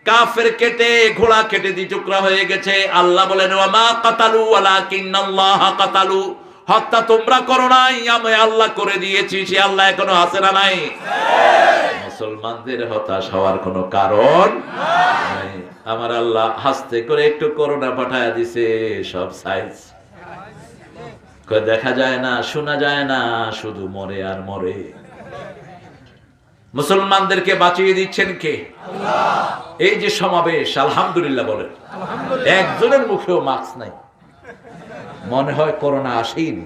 কাফের কেটে ঘোড়া কেটে দি টুকরা হয়ে গেছে। আল্লাহ বলেন ওয়া মা কাতালু ওয়ালাকিন্নাল্লাহ কাতালু, হত্যা তোমরা করো নাই, আমি আল্লাহ করে দিয়েছি। সে আল্লাহ এখনো আছে না নাই? মুসলমানদের হতাশ হওয়ার কোনো কারণ নাই। আমার আল্লাহ হাসতে করে একটু করোনা পাঠায় দিছে, সব সাইজ দেখা যায় না, শোনা যায় না, শুধু মরে আর মরে। মুসলমানদেরকে বাঁচিয়ে দিচ্ছেন কে? আল্লাহ। এই যে সমাবেশ, আলহামদুলিল্লাহ বলেন, একজনের মুখেও মাস্ক নাই, মনে হয় করোনা আসেনি।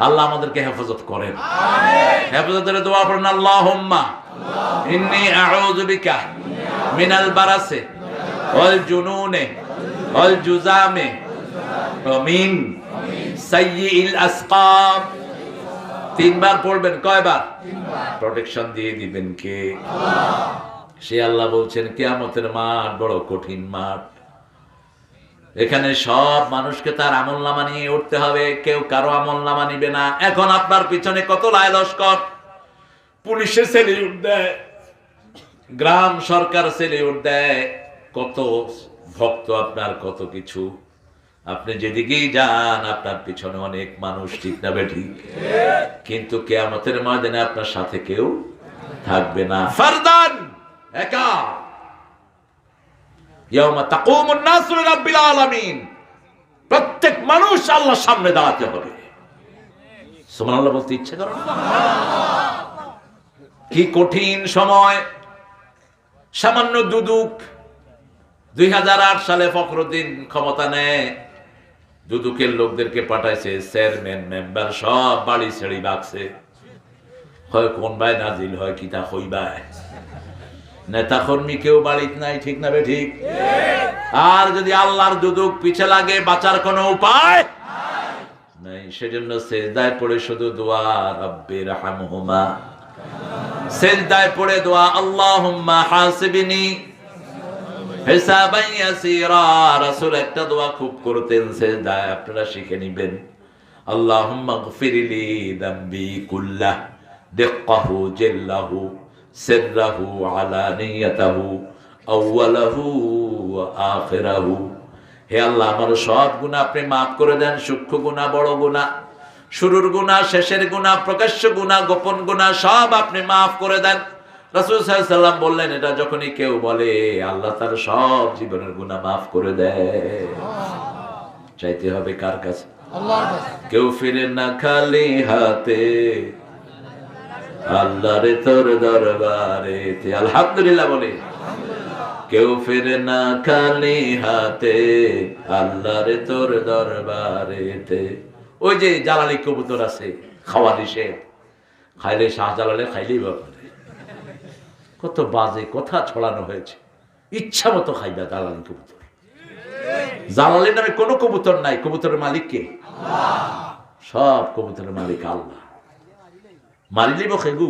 আল্লাহ আমাদেরকে হেফাজত করেন, হেফাজতের দোয়া পড়েন। আল্লাহুম্মা ইন্নী আউযু বিকা মিনাল বারাসি ওয়াল জুনুনি ওয়াল জুযামি ওয়া মিন সাইয়্যিল আসকাম। তিনবার পড়বেন। কয়বার? প্রোটেকশন দিয়ে দিবেন কে? আল্লাহ। সে আল্লাহ বলছেন কিয়ামতের মাঠ বড় কঠিন মাঠ, এখানে সব মানুষকে তার আমলনামা নিয়ে উঠতে হবে, কেউ কারো আমলনামা নিবে না। এখন আপনার পিছনে কত লাই লস্কর, পুলিশের সেলিউট দেয়, গ্রাম সরকার সেলিউট দেয়, কত ভক্ত আপনার, কত কিছু। আপনি যেদিকেই যান আপনার পিছনে অনেক মানুষ, ঠিক না বেঠিক? কিন্তু কিয়ামতের ময়দানে আপনার সাথে কেউ থাকবে না, ফারদান, একা। ইয়াউমা তাকুমুন নাসু লিরাব্বিল আলামিন, প্রত্যেক মানুষ আল্লাহর সামনে দাঁড়াতে হবে। সুবহানাল্লাহ বলতে ইচ্ছে করে না? কি কঠিন সময়। সামান্য দুদুক 2008 সালে ফখরুদ্দিন ক্ষমতা নেয়, দুদুকের লোকদেরকে পাঠাইছে, চেয়ারম্যান মেম্বার সব বাড়ি ছেড়ে বাগছে। হয় কোন ভাই নাজিল হয় কি তা হইবাই, নেতা কর্মী কেউ বাড়িতে নাই, ঠিক না বে ঠিক? আর যদি আল্লাহর দুদুক পিছে লাগে বাঁচার কোনো উপায় নাই। সেজন্য সেজদায় পড়ে শুধু দোয়া, রাব্বির হামহুমা, সেজদায় পড়ে দোয়া, আল্লাহুম্মা হাসিবনি হিসাবান ইয়াসীরা। রাসূল একটা দোয়া খুব করতেন সেজদায়, আপনারা শিখে নেবেন। আল্লাহুম্মা গফিরলি যামবি কুল্লাহ দিক্কাহু জাল্লাহু সিররাহু আলানিয়াতাহু আউওয়ালাহু ওয়া আখিরাহু। হে আল্লাহ, আমার সব গুনাহ আপনি maaf করে দেন, সূক্ষ্ম গুনাহ, বড় গুনাহ, শুরুর গুনাহ, শেষের গুনাহ, প্রকাশ্য গুনাহ, গোপন গুনাহ, সব আপনি maaf করে দেন। রাসূল সাল্লাল্লাহু আলাইহি সাল্লাম বললেন, এটা যখনই কেউ বলে আল্লাহ তার সব জীবনের গুনাহ maaf করে দেয়। চাইতে হবে কার কাছে? আল্লাহর কাছে। কেউ ফিরে না খালি হাতে, আল্লাহরে তোর দরবারে। আলহামদুলিল্লাহ বলে, কেউ ফিরে না খালি হাতে, আল্লাহরে তোর দরবারেতে। ওই যে জালালি কবুতর আছে, খাওয়া নিষেধ, খাইলে শাহজালালে খাইলেই ব্যাপারে। কত বাজে কথা ছড়ানো হয়েছে, ইচ্ছা মতো খাইবা জালালি কবুতর। জালালি নামে কোনো কবুতর নাই, কবুতরের মালিক কে? সব কবুতরের মালিক আল্লাহ। মারিলিব খেগু,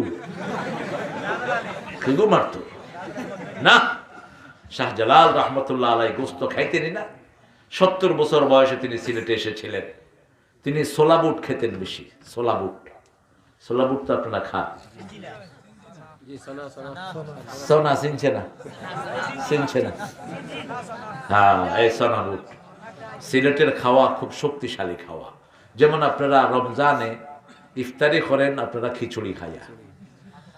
খেগু মারতো না। শাহজালাল রহমতুল্লাহ আলাই গোস্ত খাইতেনই না। 70 বছর বয়সে তিনি সিলেটে এসেছিলেন। তিনি ছোলা বুট খেতেন বেশি। ছোলা বুট, ছোলা বুট তো আপনারা খান। সোনা চিনছে না? চিনছে না? হ্যাঁ, এই সোনা বুট। সিলেটের খাওয়া খুব শক্তিশালী খাওয়া। যেমন আপনারা রমজানে ইফতারি করেন, আপনারা খিচুড়ি খাইয়া,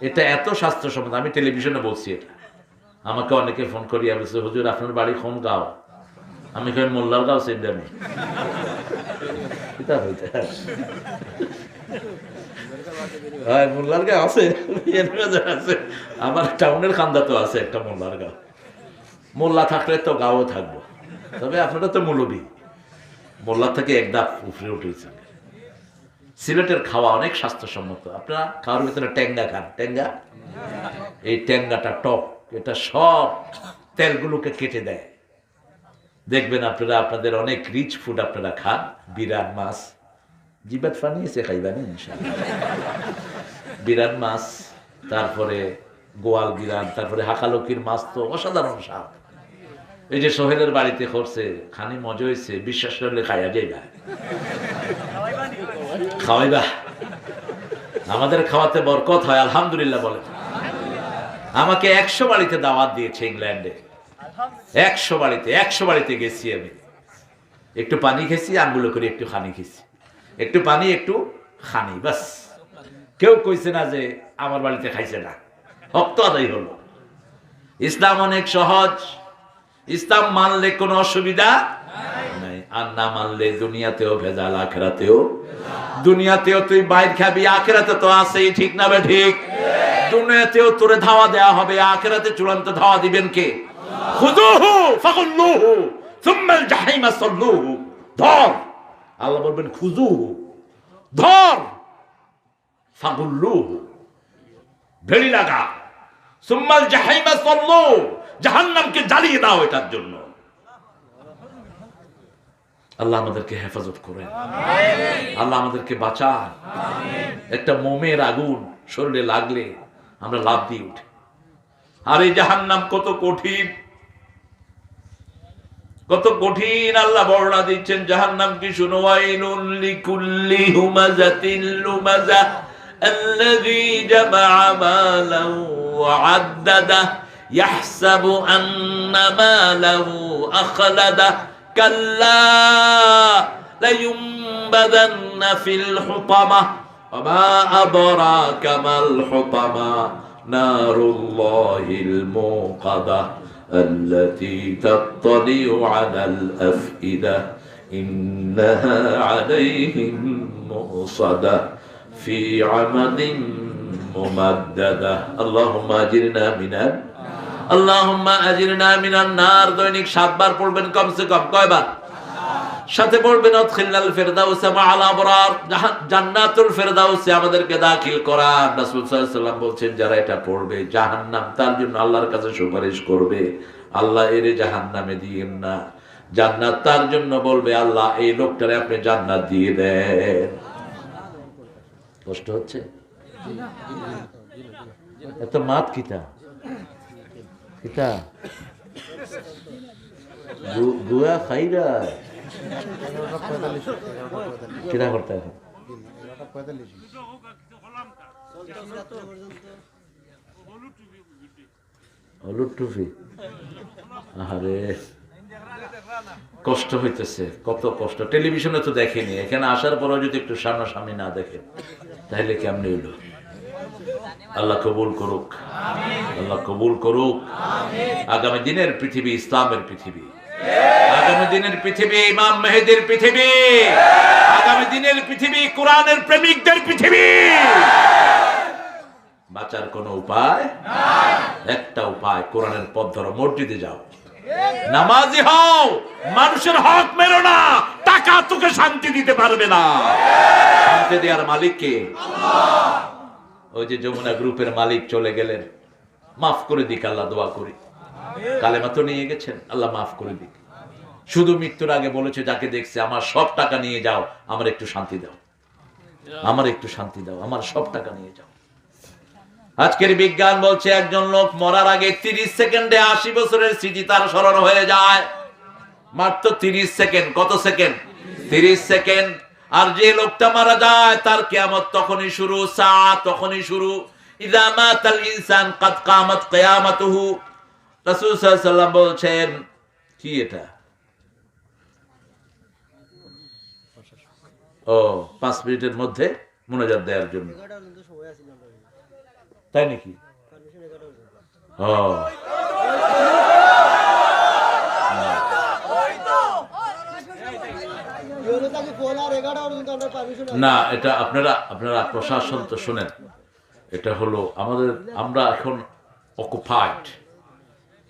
এটা এত স্বাস্থ্যসম্মত। আমি টেলিভিশনে বলছি এটা। আমাকে অনেকে ফোন করিয়া বলছে, হুজুর আপনার বাড়ি কোন গাঁও? আমি কই মোল্লার গাঁও সেন্ডামি। মোল্লার গাঁও আছে, আমার টাউনের খান্দা তো আছে একটা মোল্লার গাঁও। মোল্লা থাকলে তো গাঁও থাকবো, তবে আপনারা তো মৌলবী। মোল্লা থেকে এক ধাপ উপরে উঠেছে। সিলেটের খাওয়া অনেক স্বাস্থ্যসম্মত। আপনারা খাওয়ার ভিতরে ট্যাঙ্গা খান। ট্যাঙ্গা, এই ট্যাঙ্গাটা টক, এটা সব তেলগুলোকে কেটে দেয়। দেখবেন আপনারা আপনাদের অনেক রিচ ফুড আপনারা খান। বিরান মাছ, জিবাত ফানিয়েছে খাইবানি ইনশাআল্লাহ। বিরান মাছ, তারপরে গোয়াল বিরান, তারপরে হাকালকির মাছ তো অসাধারণ স্বাদ। এই যে সোহেলের বাড়িতে করছে, খানি মজা হয়েছে, বিশ্বাস করলে খাইয়া যাইবা, খাওয়াইবা। আমাদের খাওয়াতে বরকত হয়, আলহামদুলিল্লাহ বলে। আমাকে 100 বাড়িতে দাওয়াত দিয়েছে ইংল্যান্ডে। 100 বাড়িতে গেছি আমি। একটু পানি খেয়েছি, আঙ্গুলো করে একটু খানি খেয়েছি। একটু পানি একটু খানি, বাস। কেউ কইছে না যে আমার বাড়িতে খাইছে না। হক তো আদায় হলো। ইসলাম অনেক সহজ। ইসলাম মানলে কোনো অসুবিধা নাই, আর না মানলে দুনিয়াতেও ভেজাল, আখেরাতেও। দুনিয়াতেও তুই বাইর খাবি, আখেরাতে তো আছেই, ঠিক না বে ঠিক? দুনিয়াতেও তোরে ধাওয়া দেওয়া হবে, আখেরাতে চূড়ান্ত ধাওয়া দিবেন কে? খুযুহু ফাগুল্লুহু সুম্মাল জাহিমা সাল্লুহু। ধর, আল্লাহ বলবেন খুযুহু, ধর, ফাগুল্লুহু, ভেড়ি লাগা, সুম্মাল জাহিমা সাল্লুহু, জাহান্নামকে জ্বালিয়ে দাও এটার জন্য। আল্লাহ আমাদেরকে হেফাজত করেন, আল্লাহ আমাদেরকে বাঁচান। একটা মোমের আগুন শরীরে লাগলে আমরা লাফ দিয়ে উঠি। আর এই জাহান্নাম কত কঠিন, কত কঠিন। আল্লাহ বর্ণনা দিচ্ছেন জাহান্নাম কি শুনো। ওয়াইলুল লিকুল্লি হুমাযাতিল লুমাযা আল্লাযী জামাআ মালান ওয়া আদ্দাদা ইয়াহসাবু আন্না মালাহু আখলাদা কাল্লা লায়ুনবাযান্না ফিল হুতামা ওয়া মা আদরাকা মাল হুতামা নারুল্লাহিল মুকাদা التي تطلع على الأفئدة إنها عليهم مؤصدة في عمد ممددة اللهم أجرنا من اللهم أجرنا من النار। দৈনিক 7 বার পড়বেন কমসে কম। কয়বার? সাথে পড়বেন উদখিলনাল ফিরদাউস মাআল আবরার, জান্নাতুল ফিরদাউসে আমাদেরকে দাখিল করান। রাসূল সাল্লাল্লাহু আলাইহি ওয়াসাল্লাম বলছেন যারা এটা পড়বে জাহান্নাম তার জন্য আল্লাহর কাছে সুপারিশ করবে, আল্লাহ এরে জাহান্নামে দিয়েন না। জান্নাত তার জন্য বলবে, আল্লাহ এই লোকটারে আপনি জান্নাত দিয়ে দেন। কষ্ট হচ্ছে? এত মাত কিতা কিতা গুয়া খাইরা কিনা করতে এখন হলুদ টুপি। আরে কষ্ট হইতেছে, কত কষ্ট। টেলিভিশনে তো দেখেনি, এখানে আসার পরও যদি একটু সামনাসামনি না দেখে তাহলে কেমনি হইলো? আল্লাহ কবুল করুক, আল্লাহ কবুল করুক। আগামী দিনের পৃথিবী ইসলামের পৃথিবী, আগামী দিনের পৃথিবী ইমাম মেহেদীর পৃথিবী, আগামী দিনের পৃথিবী কোরআনের প্রেমিকদের পৃথিবী। বাঁচার কোনো উপায় নাই, একটা উপায়, কোরআনের পথ ধরো, মসজিদে যাও, নামাজি হও, মানুষের হক মেরো না। টাকা তোকে শান্তি দিতে পারবে না, শান্তি দেওয়ার মালিক কে? আল্লাহ। ওই যে যমুনা গ্রুপের মালিক চলে গেলেন, মাফ করে দিক আল্লাহ, দোয়া করি। কালেমা তো নিয়ে গেছেন, আল্লাহ মাফ করে দিক। শুধু মৃত্যুর আগে বলেছে যাকে দেখছে, আমার সব টাকা নিয়ে যাও, আমার একটু শান্তি দাও। আমার একটু শান্তি দাও, আমার সব টাকা নিয়ে যাও। আজকের বিজ্ঞান বলছে একজন লোক মরার আগে 30 সেকেন্ডে 80 বছরের স্মৃতি তার স্মরণ হয়ে যায়। মাত্র 30 সেকেন্ড। কত সেকেন্ড? 30 সেকেন্ড। আর যে লোকটা মারা যায় তার কিয়ামত তখনই শুরু, সাআত তখনই শুরু। ইযা মাতাল ইনসান কাদ কামাত কিয়ামাতুহু। রাসূল সাল্লাল্লাহু আলাইহি ওয়াসাল্লাম বলছেন, কি এটা? ও 5 মিনিটের মধ্যে মুনাজাত দেওয়ার জন্য, তাই নাকি? ও না, এটা আপনারা প্রশাসন তো শুনেন, এটা হলো আমরা এখন অকুপাইড,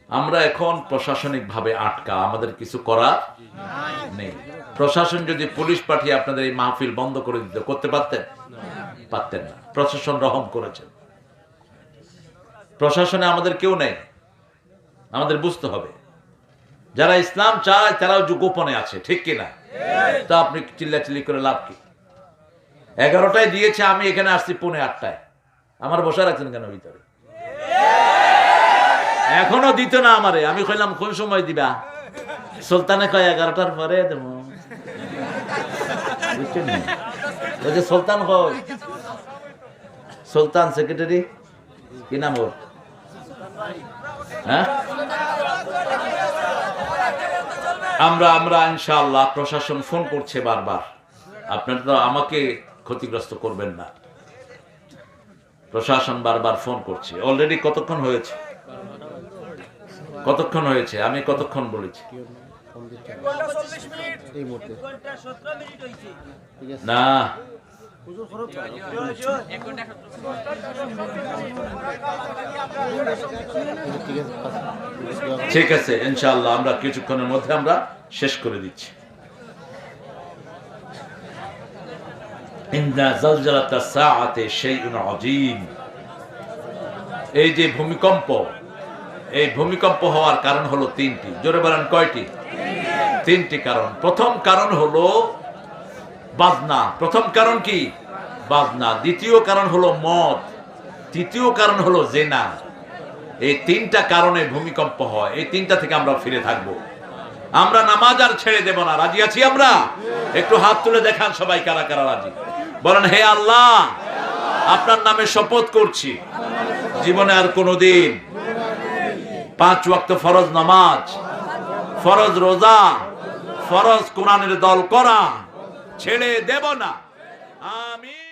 আমরা এখন প্রশাসনিক ভাবে আটকা, আমাদের কিছু করার নেই। প্রশাসন যদি পুলিশ পাঠিয়ে আপনাদের এই মাহফিল বন্ধ করে দিত, করতে পারতেন? পারতেন না। প্রশাসন রহম করেছেন। প্রশাসনে আমাদের কেউ নেই, আমাদের বুঝতে হবে যারা ইসলাম চায় তারাও গোপনে আছে, ঠিক কিনা? তা আপনি চিল্লাচিল্লি করে লাভ কি? 11টায় দিয়েছে, আমি এখানে আসছি 7:45। আমার বসা রাখছেন কেন ভিতরে? এখনো দিত না আমারে। আমি কইলাম কোন সময় দিবা? সুলতানে কয় 11টার পরে দেব। বুঝছেন না? ওই যে সুলতান কয়, সুলতান সেক্রেটারি কি নাম ওর? হ্যাঁ, আমরা ইনশাআল্লাহ, প্রশাসন ফোন করছে বারবার, আপনারা তো আমাকে ক্ষতিগ্রস্ত করবেন না। প্রশাসন বারবার ফোন করছে। অলরেডি কতক্ষণ হয়েছে? কতক্ষণ হয়েছে? আমি কতক্ষণ বলেছি? না, ঠিক আছে, ইনশাআল্লাহ আমরা কিছুক্ষণের মধ্যে আমরা শেষ করে দিচ্ছি। ইন্না জালজালাতাস সাআতি শাইউন আযীম। এই যে ভূমিকম্প, এই ভূমিকম্প হওয়ার কারণ হলো 3টি। জোরে বলেন কয়টি? 3টি কারণ। প্রথম কারণ হলো বাজনা। প্রথম কারণ কি? বাজনা। দ্বিতীয় কারণ হলো মদ। তৃতীয় কারণ হলো জিনা। এই 3টা কারণে ভূমিকম্প হয়। এই 3টা থেকে আমরা ফিরে থাকবো। আমরা নামাজ আর ছেড়ে দেব না। রাজি আছি আমরা? একটু হাত তুলে দেখান সবাই কারা কারা রাজি। বলেন, হে আল্লাহ, আপনার নামে শপথ করছি, জীবনে আর কোনোদিন 5 ওয়াক্ত ফরজ নামাজ, ফরজ রোজা, ফরজ কোরআনের দল করা ছেড়ে দেব না। আমিন।